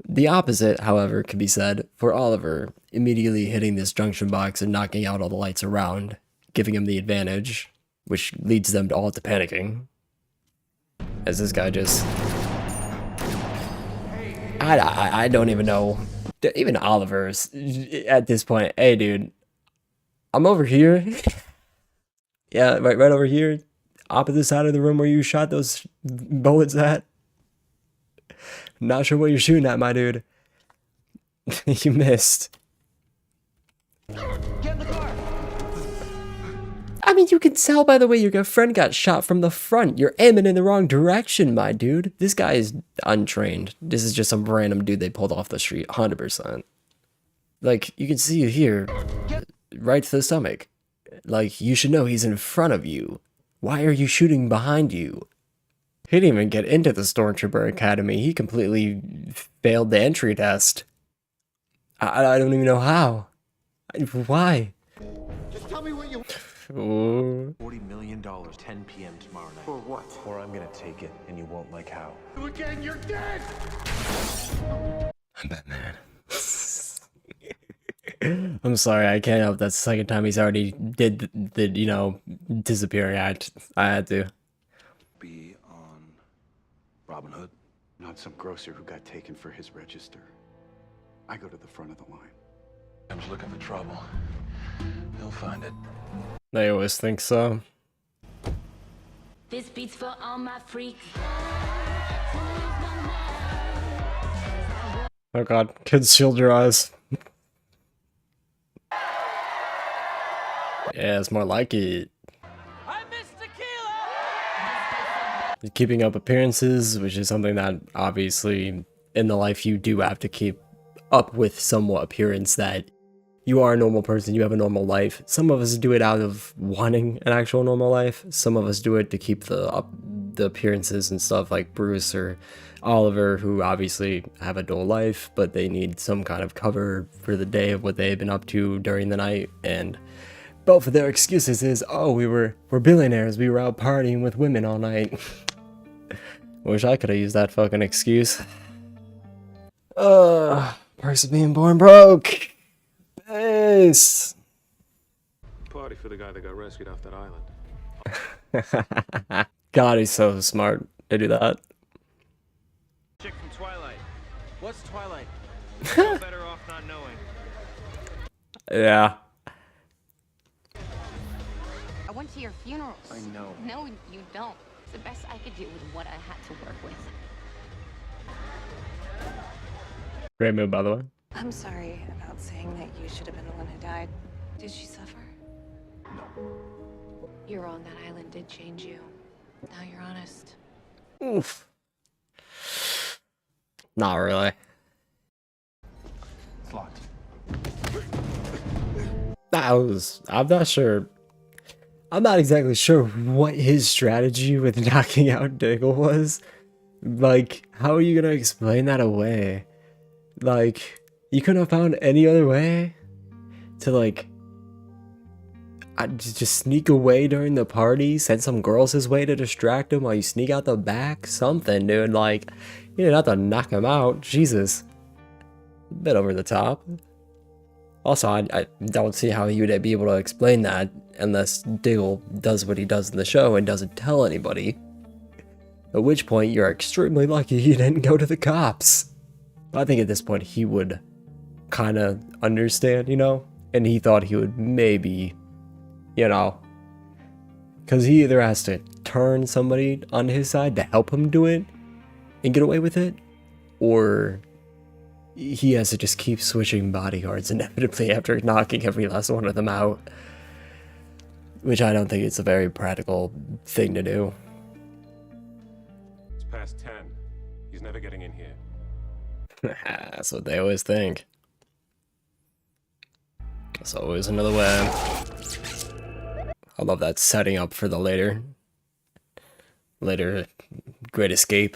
The opposite, however, could be said for Oliver, immediately hitting this junction box and knocking out all the lights around, giving him the advantage, which leads them all to panicking. As this guy just... I don't even know. Even Oliver's at this point, hey dude, I'm over here. Yeah, right over here. Opposite side of the room where you shot those bullets at. Not sure what you're shooting at, my dude. You missed. Get in the car. I mean, you can tell by the way your friend got shot from the front. You're aiming in the wrong direction, my dude. This guy is untrained. This is just some random dude they pulled off the street, 100%. Like, you can see it here, right to the stomach. Like, you should know he's in front of you. Why are you shooting behind you? He didn't even get into the Stormtrooper Academy. He completely failed the entry test. I don't even know how. Why? Just tell me what you... $40 million, 10 p.m. tomorrow night. For what? Or I'm gonna take it, and you won't like how. Again, you're dead! I'm Batman. I'm sorry, I can't help that's the second time he's already did the you know, disappearing act. I had to. Be on Robin Hood? Not some grocer who got taken for his register. I go to the front of the line. Comes looking for trouble. He'll find it. They always think so. This beats for all my freaks. Oh god, kids, shield your eyes. Yeah, it's more like it. Keeping up appearances, which is something that obviously in the life you do have to keep up with somewhat appearance that you are a normal person, you have a normal life. Some of us do it out of wanting an actual normal life. Some of us do it to keep the appearances and stuff, like Bruce or Oliver, who obviously have a dull life, but they need some kind of cover for the day of what they've been up to during the night. And both of their excuses is, oh, we're billionaires, we were out partying with women all night. Wish I could have used that fucking excuse. Perks of being born broke. Base. Party for the guy that got rescued off that island. God, he's so smart to do that. Chick from Twilight. What's Twilight? You're better off not knowing. Yeah. to your funerals. I know. No, you don't. It's the best I could do with what I had to work with. Great move, by the way. I'm sorry about saying that you should have been the one who died. Did she suffer? Your role on that island did change you. Now you're honest. Oof. Not really. It's locked. I'm not sure. I'm not exactly sure what his strategy with knocking out Diggle was. Like, how are you gonna explain that away? Like, you couldn't have found any other way to, like, just sneak away during the party, send some girls his way to distract him while you sneak out the back? Something, dude. Like, you didn't have to knock him out. Jesus. A bit over the top. Also, I don't see how you would be able to explain that unless Diggle does what he does in the show and doesn't tell anybody. At which point, you're extremely lucky he didn't go to the cops. I think at this point, he would kind of understand, you know? And he thought he would maybe, you know, because he either has to turn somebody on his side to help him do it and get away with it, or he has to just keep switching bodyguards inevitably after knocking every last one of them out. Which I don't think it's a very practical thing to do. It's past 10. He's never getting in here. That's what they always think. There's always another way. I love that setting up for the later Great Escape.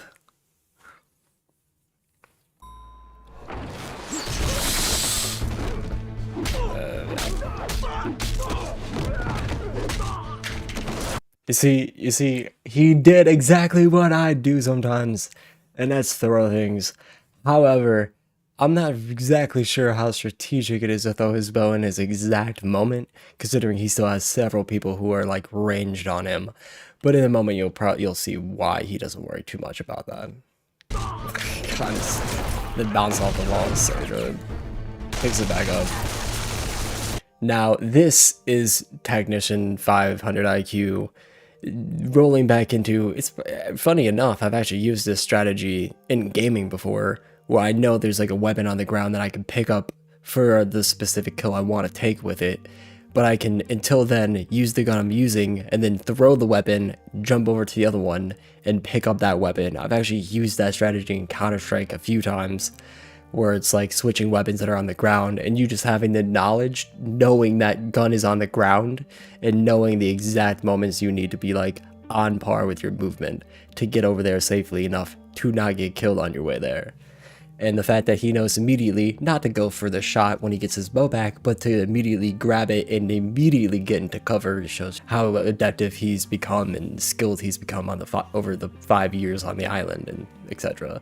You see, he did exactly what I do sometimes, and that's throw things. However, I'm not exactly sure how strategic it is to throw his bow in his exact moment, considering he still has several people who are like ranged on him. But in a moment, you'll see why he doesn't worry too much about that. God, the bounce off the wall is so good. Picks it back up. Now, this is Technician 500 IQ rolling back into, it's funny enough, I've actually used this strategy in gaming before, where I know there's like a weapon on the ground that I can pick up for the specific kill I want to take with it, but I can, until then, use the gun I'm using, and then throw the weapon, jump over to the other one, and pick up that weapon. I've actually used that strategy in Counter-Strike a few times, where it's like switching weapons that are on the ground, and you just having the knowledge, knowing that gun is on the ground, and knowing the exact moments you need to be like on par with your movement to get over there safely enough to not get killed on your way there. And the fact that he knows immediately not to go for the shot when he gets his bow back, but to immediately grab it and immediately get into cover shows how adaptive he's become and skilled he's become on over the 5 years on the island and etc.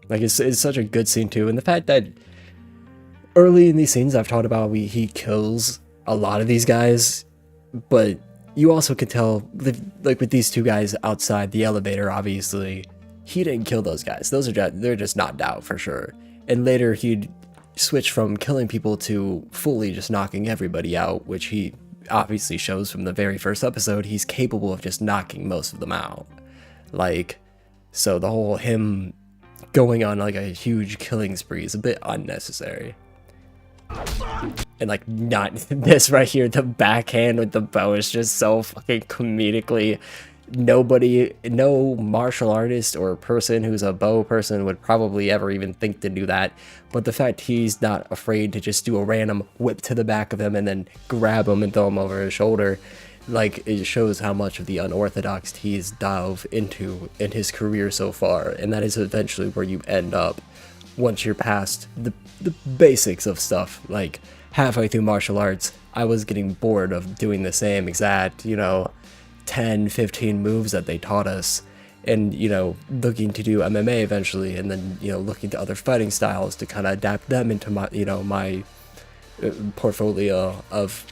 Like, it's such a good scene too, and the fact that early in these scenes I've talked about he kills a lot of these guys, but you also could tell, like with these two guys outside the elevator, obviously, he didn't kill those guys. They're just knocked out for sure. And later he'd switch from killing people to fully just knocking everybody out, which he obviously shows from the very first episode. He's capable of just knocking most of them out. Like, so the whole him going on like a huge killing spree is a bit unnecessary. And like, not this right here, the backhand with the bow is just so fucking comedically. No martial artist or person who's a bow person would probably ever even think to do that. But the fact he's not afraid to just do a random whip to the back of him and then grab him and throw him over his shoulder, like, it shows how much of the unorthodox he's dove into in his career so far. And that is eventually where you end up once you're past the basics of stuff. Like, halfway through martial arts, I was getting bored of doing the same exact, 10-15 moves that they taught us, and looking to do MMA eventually, and then looking to other fighting styles to kind of adapt them into my my portfolio of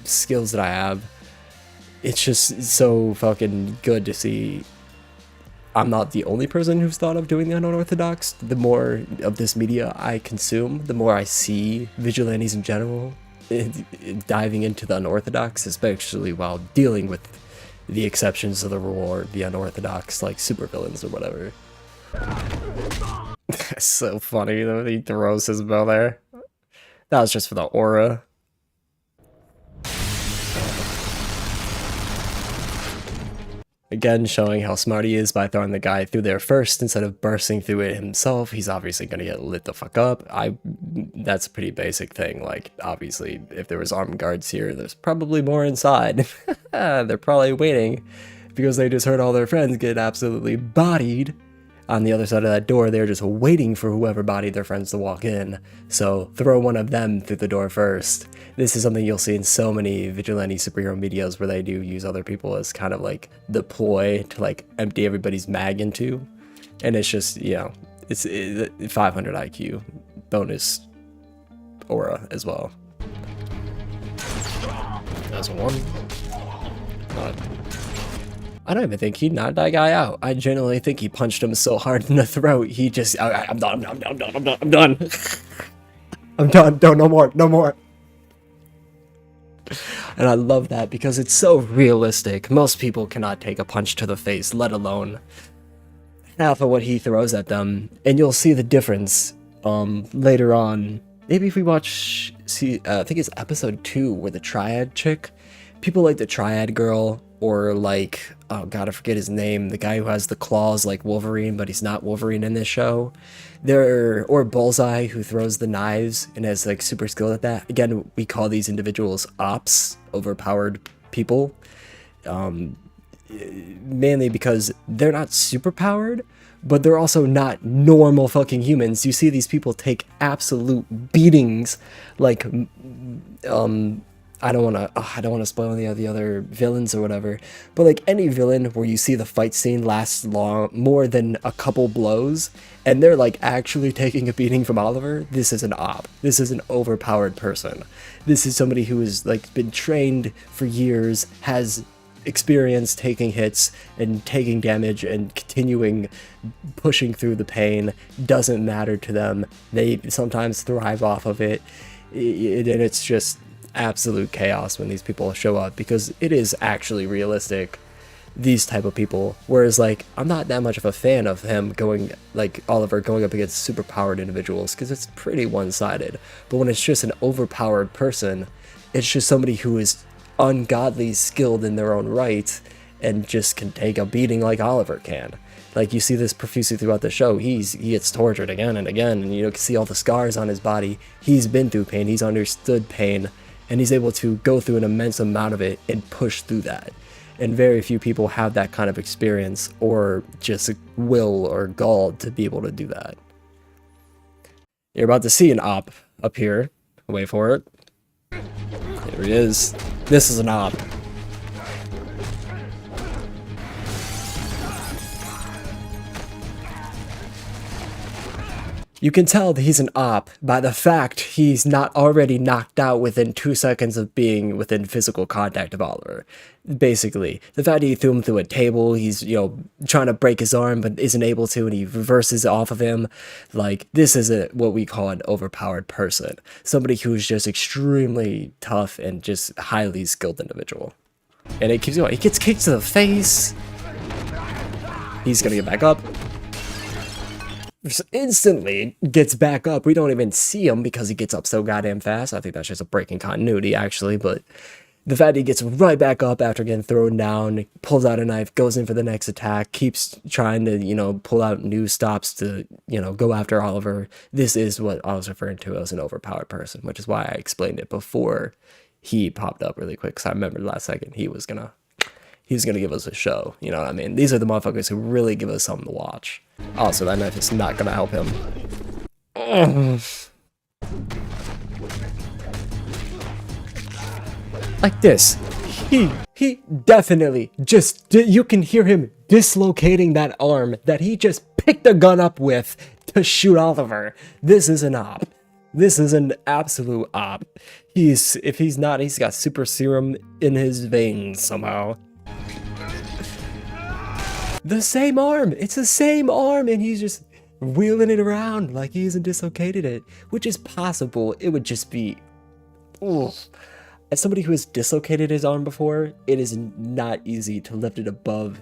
skills that I have. It's just so fucking good to see I'm not the only person who's thought of doing the unorthodox. The more of this media I consume, the more I see vigilantes in general diving into the unorthodox, especially while dealing with the exceptions of the rule or the unorthodox, like supervillains or whatever. That's so funny though, he throws his bow there. That was just for the aura. Again, showing how smart he is by throwing the guy through there first instead of bursting through it himself. He's obviously gonna get lit the fuck up. That's a pretty basic thing. Like, obviously, if there was armed guards here, there's probably more inside. They're probably waiting because they just heard all their friends get absolutely bodied. On the other side of that door, they're just waiting for whoever bodied their friends to walk in. So throw one of them through the door first. This is something you'll see in so many vigilante superhero medias where they do use other people as kind of like the ploy to like empty everybody's mag into. And it's just, you know, it's 500 IQ bonus aura as well. That's one. I don't even think he knocked that guy out. I genuinely think he punched him so hard in the throat, he just, I'm done. I'm done, no more. And I love that because it's so realistic. Most people cannot take a punch to the face, let alone half of what he throws at them. And you'll see the difference later on. Maybe if we watch, I think it's episode 2 where the Triad chick, people like the Triad girl, or like, oh god, I forget his name, the guy who has the claws like Wolverine, but he's not Wolverine in this show. Or Bullseye, who throws the knives and has like super skill at that. Again, we call these individuals ops, overpowered people. Mainly because they're not super powered, but they're also not normal fucking humans. You see these people take absolute beatings, like, I don't want to spoil any of the other villains or whatever, but like any villain where you see the fight scene lasts more than a couple blows, and they're like actually taking a beating from Oliver, this is an op. This is an overpowered person. This is somebody who has like been trained for years, has experience taking hits and taking damage and continuing pushing through the pain. Doesn't matter to them. They sometimes thrive off of it, and it's just absolute chaos when these people show up, because it is actually realistic, these type of people. Whereas like, I'm not that much of a fan of him going, like Oliver going up against super powered individuals, because it's pretty one-sided. But when it's just an overpowered person, it's just somebody who is ungodly skilled in their own right and just can take a beating like Oliver can. Like, you see this profusely throughout the show. He gets tortured again and again, and you can see all the scars on his body. He's been through pain, he's understood pain, and he's able to go through an immense amount of it and push through that. And very few people have that kind of experience or just will or gall to be able to do that. You're about to see an op up here. Wait for it. Here he is. This is an op. You can tell that he's an op by the fact he's not already knocked out within 2 seconds of being within physical contact of Oliver. Basically, the fact that he threw him through a table, he's, you know, trying to break his arm but isn't able to, and he reverses off of him. Like, this is what we call an overpowered person. Somebody who's just extremely tough and just highly skilled individual. And it keeps going. He gets kicked to the face. He's gonna get back up. Instantly gets back up. We don't even see him because he gets up so goddamn fast. I think that's just a break in continuity, actually, but the fact he gets right back up after getting thrown down, pulls out a knife, goes in for the next attack, keeps trying to, you know, pull out new stops to, you know, go after Oliver. This is what I was referring to as an overpowered person, which is why I explained it before he popped up really quick, because I remember last second he was gonna give us a show, you know what I mean? These are the motherfuckers who really give us something to watch. Also, that knife is not gonna help him. Like this. He definitely just, you can hear him dislocating that arm that he just picked a gun up with to shoot Oliver. This is an op. This is an absolute op. If he's not, he's got super serum in his veins somehow. The same arm! It's the same arm, and he's just wheeling it around like he hasn't dislocated it, which is possible. It would just be oof. As somebody who has dislocated his arm before, it is not easy to lift it above,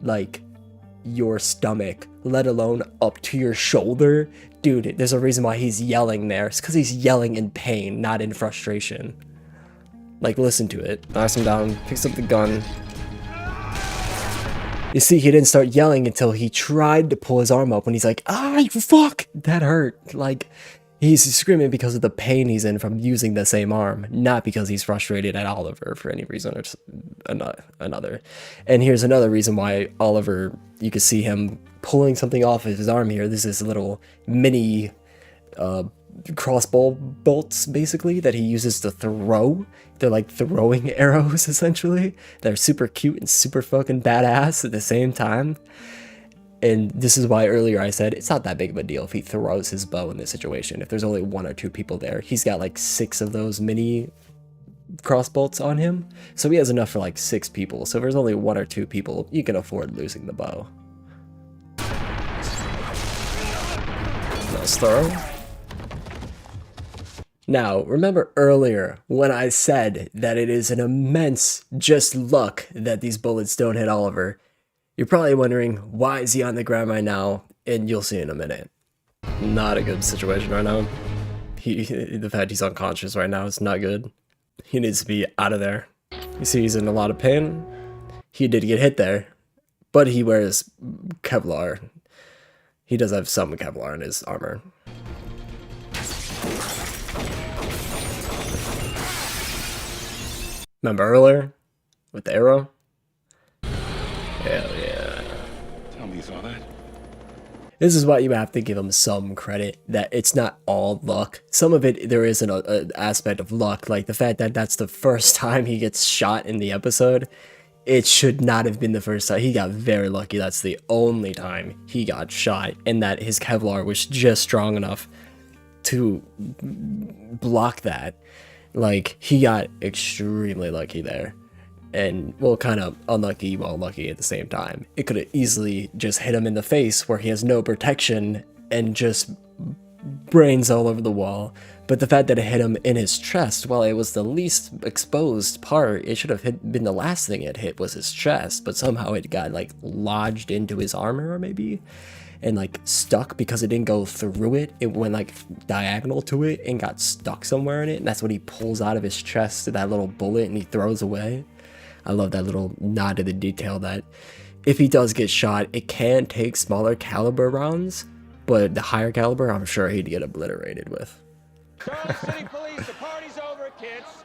like, your stomach, let alone up to your shoulder. Dude, there's a reason why he's yelling there. It's because he's yelling in pain, not in frustration. Like, listen to it. Knocks him down, picks up the gun. You see, he didn't start yelling until he tried to pull his arm up when he's like, ah, fuck, that hurt. Like, he's screaming because of the pain he's in from using the same arm, not because he's frustrated at Oliver for any reason or another. And here's another reason why Oliver, you can see him pulling something off of his arm here. This is little mini crossbow bolts, basically, that he uses to throw. They're like throwing arrows, essentially. They're super cute and super fucking badass at the same time. And this is why earlier I said it's not that big of a deal if he throws his bow in this situation. If there's only 1 or 2 people there, he's got like 6 of those mini crossbolts on him. So he has enough for like 6 people. So if there's only 1 or 2 people, you can afford losing the bow. Nice throw. Now, remember earlier when I said that it is an immense just luck that these bullets don't hit Oliver? You're probably wondering, why is he on the ground right now? And you'll see in a minute. Not a good situation right now. The fact he's unconscious right now is not good. He needs to be out of there. You see he's in a lot of pain. He did get hit there, but he wears Kevlar. He does have some Kevlar in his armor. Remember earlier? With the arrow? Hell yeah. Tell me you saw that? This is why you have to give him some credit, that it's not all luck. Some of it, there is an aspect of luck, like the fact that that's the first time he gets shot in the episode. It should not have been the first time. He got very lucky. That's the only time he got shot, and that his Kevlar was just strong enough to block that. Like, he got extremely lucky there. And, well, kind of unlucky while lucky at the same time. It could have easily just hit him in the face where he has no protection and just brains all over the wall. But the fact that it hit him in his chest, while it was the least exposed part, it should have been the last thing it hit was his chest. But somehow it got, like, lodged into his armor, maybe? And like stuck because it didn't go through it. It went like diagonal to it and got stuck somewhere in it. And that's what he pulls out of his chest, to that little bullet, and he throws away. I love that little nod to the detail that if he does get shot, it can take smaller caliber rounds, but the higher caliber, I'm sure he'd get obliterated with. Charlotte City Police, the party's over, kids.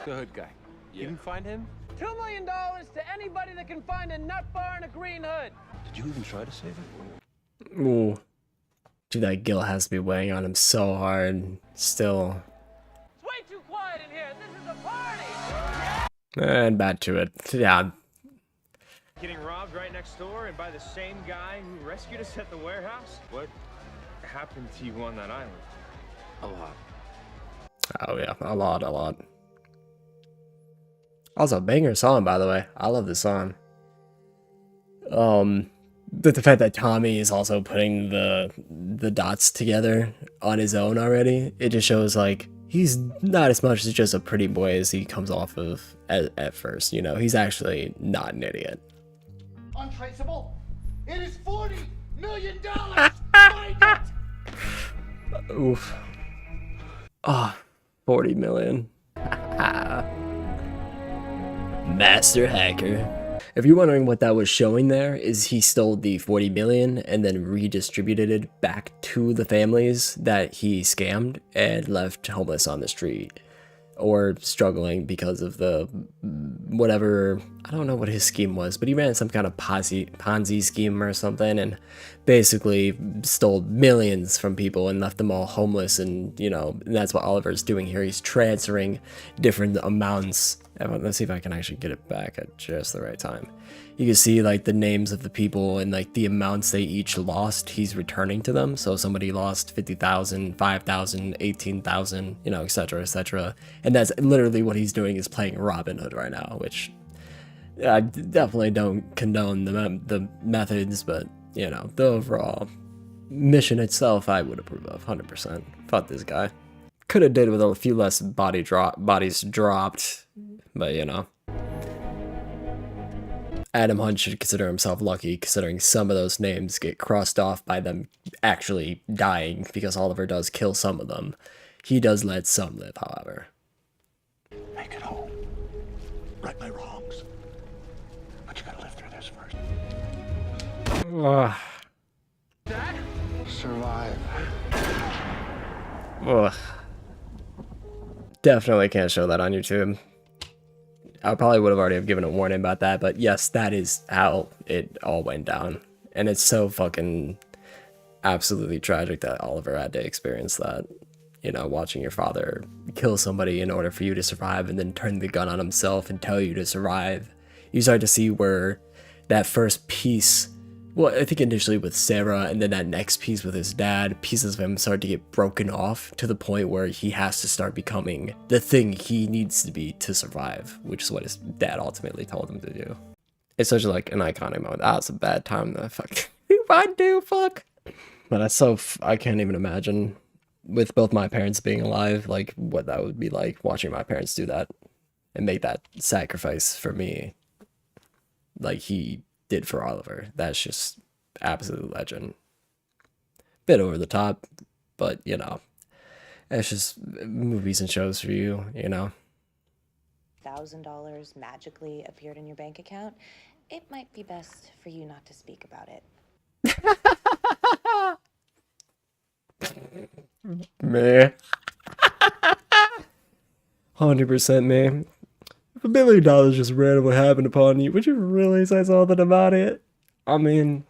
The hood guy. You can find him? $2 million to anybody that can find a nut bar and a green hood. Did you even try to save him? Ooh. Dude, that guilt has to be weighing on him so hard. Still. It's way too quiet in here. This is a party. And back to it. Yeah. Getting robbed right next door and by the same guy who rescued us at the warehouse? What happened to you on that island? A lot. Oh yeah, a lot. Also, banger song, by the way. I love this song. But the fact that Tommy is also putting the dots together on his own already, it just shows like he's not as much as just a pretty boy as he comes off of at first. You know, he's actually not an idiot. Untraceable. It is $40 million. Find it. Oof. Ah, 40 million. Master hacker. If you're wondering what that was showing there, is he stole the 40 million and then redistributed it back to the families that he scammed and left homeless on the street or struggling because of the whatever, I don't know what his scheme was, but he ran some kind of Ponzi scheme or something and basically stole millions from people and left them all homeless. And you know, and that's what Oliver's doing here. He's transferring different amounts. Let's see if I can actually get it back at just the right time. You can see like the names of the people and like the amounts they each lost, he's returning to them. So somebody lost 50,000, 5,000, 18,000, you know, etc., etc. And that's literally what he's doing, is playing Robin Hood right now, which I definitely don't condone the methods, but you know, the overall mission itself I would approve of 100%. Fuck this guy. Could have did with a few less bodies dropped, but you know. Adam Hunt should consider himself lucky, considering some of those names get crossed off by them actually dying, because Oliver does kill some of them. He does let some live, however. Make it home. Right my wrongs. But you gotta live through this first. Dad? Survive. Ugh. Definitely can't show that on YouTube. I probably would have already have given a warning about that, but yes, that is how it all went down. And it's so fucking absolutely tragic that Oliver had to experience that. You know, watching your father kill somebody in order for you to survive and then turn the gun on himself and tell you to survive. You start to see where that first piece, well, I think initially with Sarah and then that next piece with his dad, pieces of him start to get broken off to the point where he has to start becoming the thing he needs to be to survive, which is what his dad ultimately told him to do. It's such like an iconic moment. That was a bad time to fuck. I do fuck. But that's so, I can't even imagine with both my parents being alive, like what that would be like watching my parents do that and make that sacrifice for me. Like he did for Oliver. That's just absolute legend. Bit over the top, but you know, it's just movies and shows for you, you know. $1,000 magically appeared in your bank account, it might be best for you not to speak about it. Man. 100% man. If $1 million just randomly happened upon you, would you really say something about it? I mean,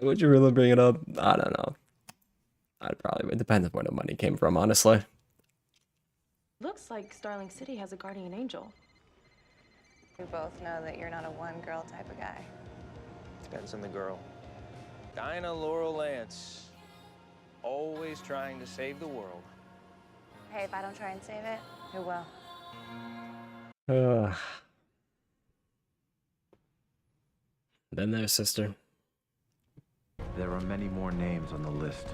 would you really bring it up? I don't know. I'd probably, it depends on where the money came from, honestly. Looks like Starling City has a guardian angel. We both know that you're not a one-girl type of guy. Depends on the girl. Dinah Laurel Lance. Always trying to save the world. Hey, if I don't try and save it, who will? Been there, sister. There are many more names on the list.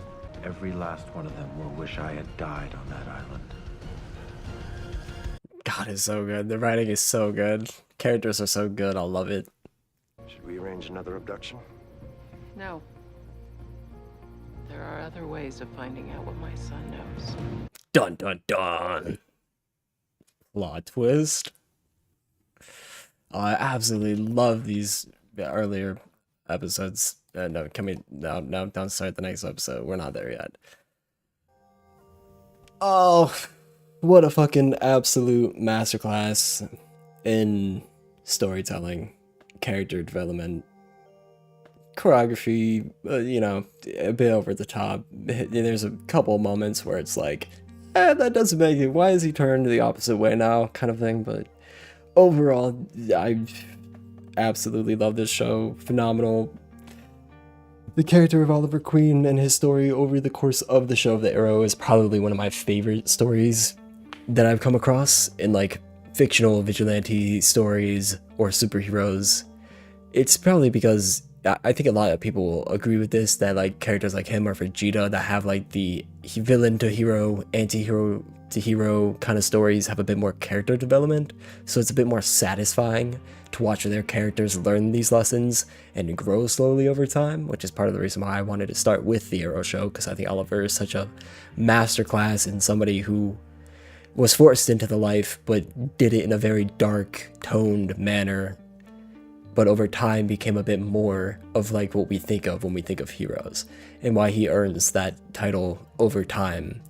Every last one of them will wish I had died on that island. God, it's so good. The writing is so good. Characters are so good. I love it. Should we arrange another abduction? No. There are other ways of finding out what my son knows. Dun dun dun. Plot twist. I absolutely love these earlier episodes. No, don't start the next episode. We're not there yet. Oh, what a fucking absolute masterclass in storytelling, character development, choreography, you know, a bit over the top. There's a couple moments where it's like, that doesn't make it, why is he turned the opposite way now, kind of thing, but overall, I absolutely love this show. Phenomenal. The character of Oliver Queen and his story over the course of the show of the Arrow is probably one of my favorite stories that I've come across in like fictional vigilante stories or superheroes. It's probably because I think a lot of people will agree with this, that like characters like him or Vegeta that have like the villain to hero, anti-hero to hero kind of stories have a bit more character development, so it's a bit more satisfying to watch their characters learn these lessons and grow slowly over time, which is part of the reason why I wanted to start with the Arrow show, because I think Oliver is such a masterclass and somebody who was forced into the life but did it in a very dark toned manner, but over time became a bit more of like what we think of when we think of heroes, and why he earns that title over time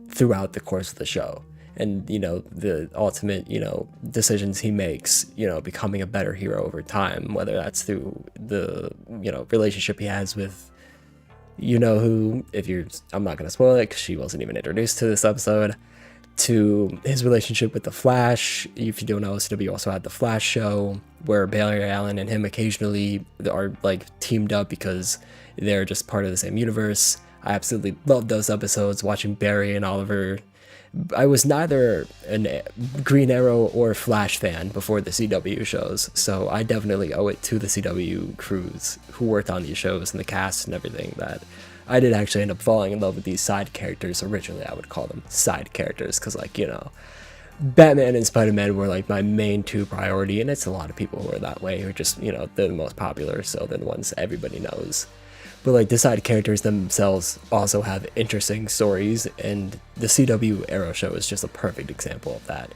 throughout the course of the show. And, you know, the ultimate, you know, decisions he makes, you know, becoming a better hero over time, whether that's through the, you know, relationship he has with, you know who, I'm not going to spoil it because she wasn't even introduced to this episode, to his relationship with The Flash. If you don't know, CW also had The Flash show, where Barry Allen and him occasionally are like teamed up because they're just part of the same universe. I absolutely love those episodes, watching Barry and Oliver I was neither a Green Arrow or Flash fan before the CW shows, so I definitely owe it to the CW crews who worked on these shows and the cast and everything that I did actually end up falling in love with these side characters. Originally, I would call them side characters because, like, you know, Batman and Spider-Man were like my main two priority, and it's a lot of people who are that way, who are just, you know, they're the most popular, so they're the ones everybody knows. But like the side characters themselves also have interesting stories, and the CW Arrow show is just a perfect example of that,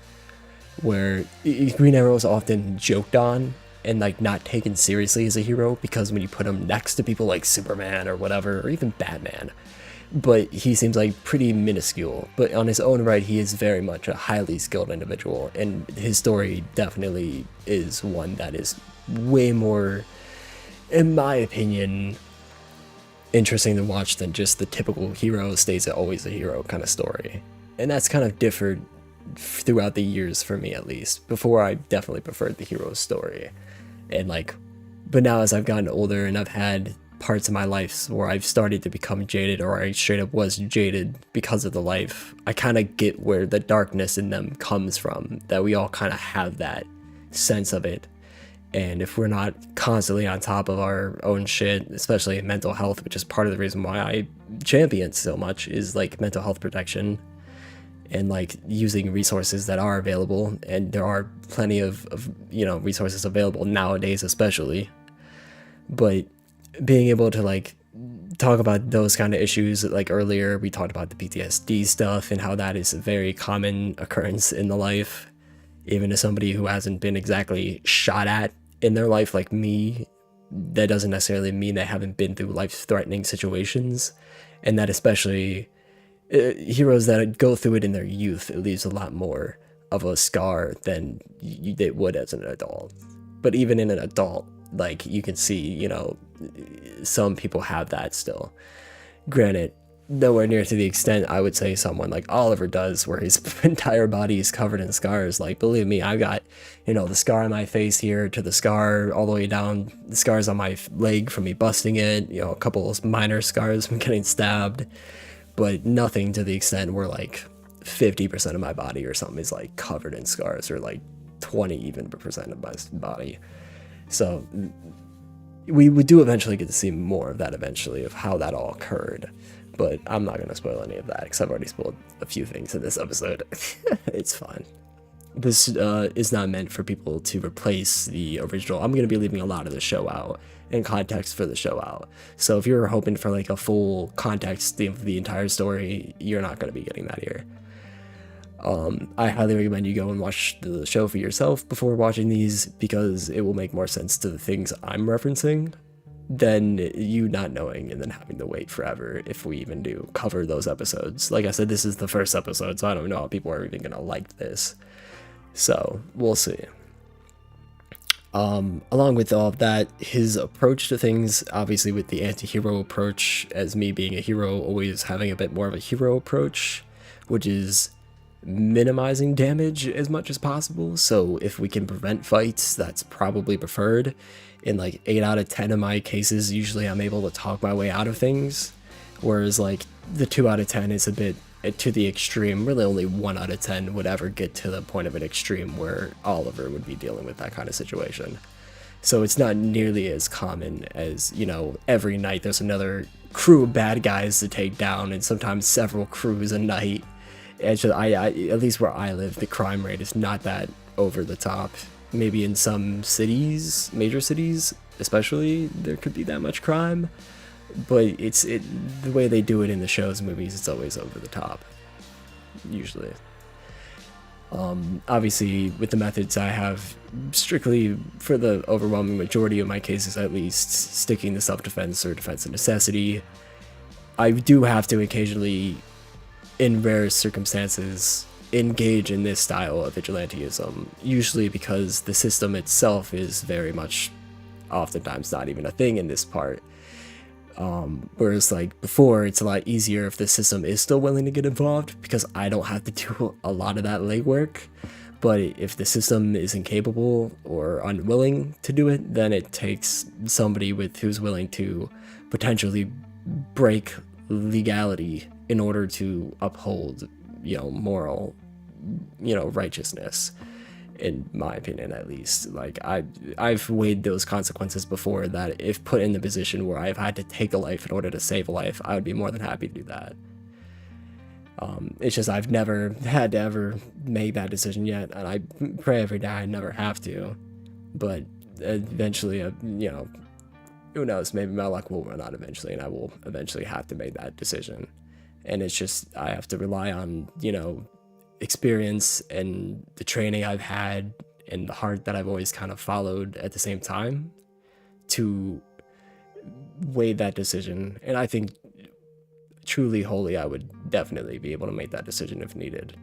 where Green Arrow is often joked on and like not taken seriously as a hero because when you put him next to people like Superman or whatever, or even Batman, but he seems like pretty minuscule. But on his own right, he is very much a highly skilled individual, and his story definitely is one that is way more, in my opinion, interesting to watch than just the typical hero stays always a hero kind of story. And that's kind of differed throughout the years for me, at least. Before, I definitely preferred the hero story, and like, but now as I've gotten older and I've had parts of my life where I've started to become jaded, or I straight up was jaded because of the life, I kind of get where the darkness in them comes from, that we all kind of have that sense of it. And if we're not constantly on top of our own shit, especially mental health, which is part of the reason why I champion so much, is like mental health protection and like using resources that are available. And there are plenty of you know, resources available nowadays, especially. But being able to like talk about those kind of issues, like earlier we talked about the PTSD stuff and how that is a very common occurrence in the life, even as somebody who hasn't been exactly shot at in their life like me, that doesn't necessarily mean they haven't been through life-threatening situations, and that especially heroes that go through it in their youth, it leaves a lot more of a scar than they would as an adult. But even in an adult, like, you can see, you know, some people have that still. Granted, nowhere near to the extent I would say someone like Oliver does, where his entire body is covered in scars. Like, believe me, I've got, you know, the scar on my face here to the scar all the way down, the scars on my leg from me busting it, you know, a couple of minor scars from getting stabbed, but nothing to the extent where like 50% of my body or something is like covered in scars, or like 20 even percent of my body. So we do eventually get to see more of that eventually, of how that all occurred. But I'm not going to spoil any of that, because I've already spoiled a few things in this episode. It's fine. This is not meant for people to replace the original. I'm going to be leaving a lot of the show out, and context for the show out. So if you're hoping for like a full context of the entire story, you're not going to be getting that here. I highly recommend you go and watch the show for yourself before watching these, because it will make more sense to the things I'm referencing than you not knowing and then having to wait forever if we even do cover those episodes. Like I said, this is the first episode, so I don't know how people are even gonna like this. So we'll see. Along with all of that, his approach to things, obviously with the anti-hero approach, as me being a hero, always having a bit more of a hero approach, which is minimizing damage as much as possible. So if we can prevent fights, that's probably preferred. In like 8 out of 10 of my cases, usually I'm able to talk my way out of things, whereas like the 2 out of 10 is a bit to the extreme. Really only 1 out of 10 would ever get to the point of an extreme where Oliver would be dealing with that kind of situation. So it's not nearly as common as, you know, every night there's another crew of bad guys to take down, and sometimes several crews a night. At least where I live, the crime rate is not that over the top. Maybe in some cities, major cities especially, there could be that much crime, but the way they do it in the shows and movies, it's always over the top, usually. Obviously, with the methods I have, strictly for the overwhelming majority of my cases at least, sticking to self-defense or defense of necessity, I do have to occasionally, in rare circumstances, engage in this style of vigilantism, usually because the system itself is very much oftentimes not even a thing in this part. Whereas like before, it's a lot easier if the system is still willing to get involved, because I don't have to do a lot of that legwork. But if the system is incapable or unwilling to do it, then it takes somebody who's willing to potentially break legality in order to uphold moral, righteousness, in my opinion, at least. Like, I've weighed those consequences before, that if put in the position where I've had to take a life in order to save a life, I would be more than happy to do that. It's just I've never had to ever make that decision yet, and I pray every day I never have to. But eventually, who knows, maybe my luck will run out eventually, and I will eventually have to make that decision. And it's just, I have to rely on, experience and the training I've had and the heart that I've always kind of followed at the same time to weigh that decision. And I think truly, wholly, I would definitely be able to make that decision if needed.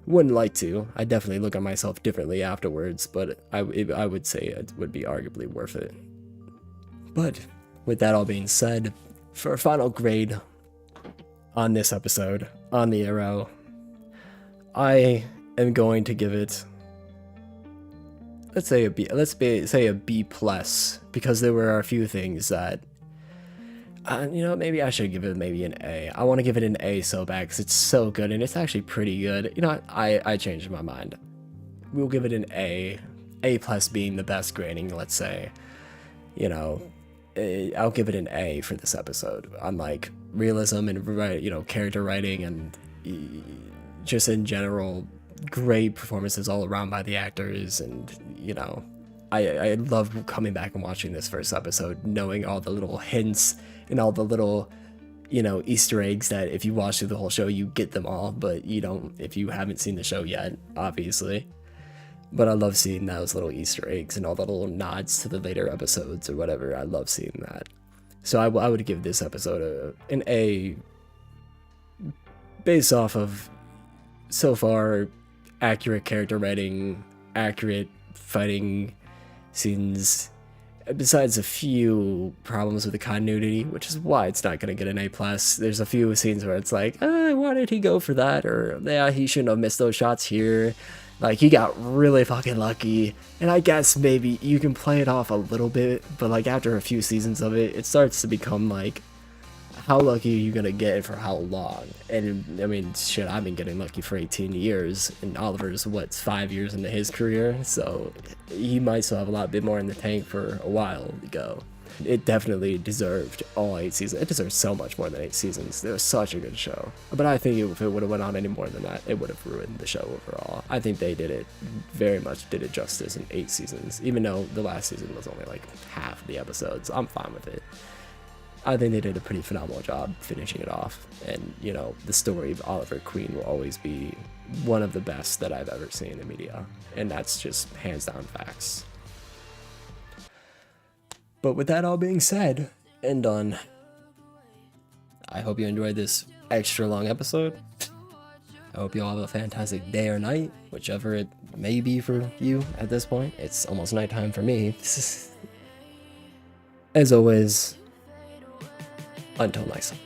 Wouldn't like to. I definitely look at myself differently afterwards, but I would say it would be arguably worth it. But with that all being said, for a final grade on this episode, on the Arrow, I am going to give it, let's say a B plus, because there were a few things that, maybe I should give it maybe an A. I want to give it an A so bad because it's so good, and it's actually pretty good. I changed my mind. We'll give it an A. A plus being the best grading, let's say. I'll give it an A for this episode. On like realism and character writing and just in general, great performances all around by the actors. And I love coming back and watching this first episode, knowing all the little hints and all the little Easter eggs that if you watch through the whole show you get them all, but you don't if you haven't seen the show yet, obviously. But I love seeing those little Easter eggs and all the little nods to the later episodes or whatever. I love seeing that. So I would give this episode an A based off of, so far, accurate character writing, accurate fighting scenes, besides a few problems with the continuity, which is why it's not going to get an A+. There's a few scenes where it's like, why did he go for that? Or, yeah, he shouldn't have missed those shots here. Like, he got really fucking lucky. And I guess maybe you can play it off a little bit, but like after a few seasons of it, it starts to become like, how lucky are you gonna get for how long? And I mean, shit, I've been getting lucky for 18 years, and Oliver's 5 years into his career, so he might still have a lot bit more in the tank for a while to go. It definitely deserved all 8 seasons. It deserves so much more than 8 seasons. It was such a good show. But I think if it would have went on any more than that, it would have ruined the show overall. I think they very much did it justice in 8 seasons, even though the last season was only like half of the episodes. I'm fine with it. I think they did a pretty phenomenal job finishing it off. And, the story of Oliver Queen will always be one of the best that I've ever seen in media. And that's just hands down facts. But with that all being said and done, I hope you enjoyed this extra long episode. I hope you all have a fantastic day or night, whichever it may be for you at this point. It's almost nighttime for me. As always, until next time.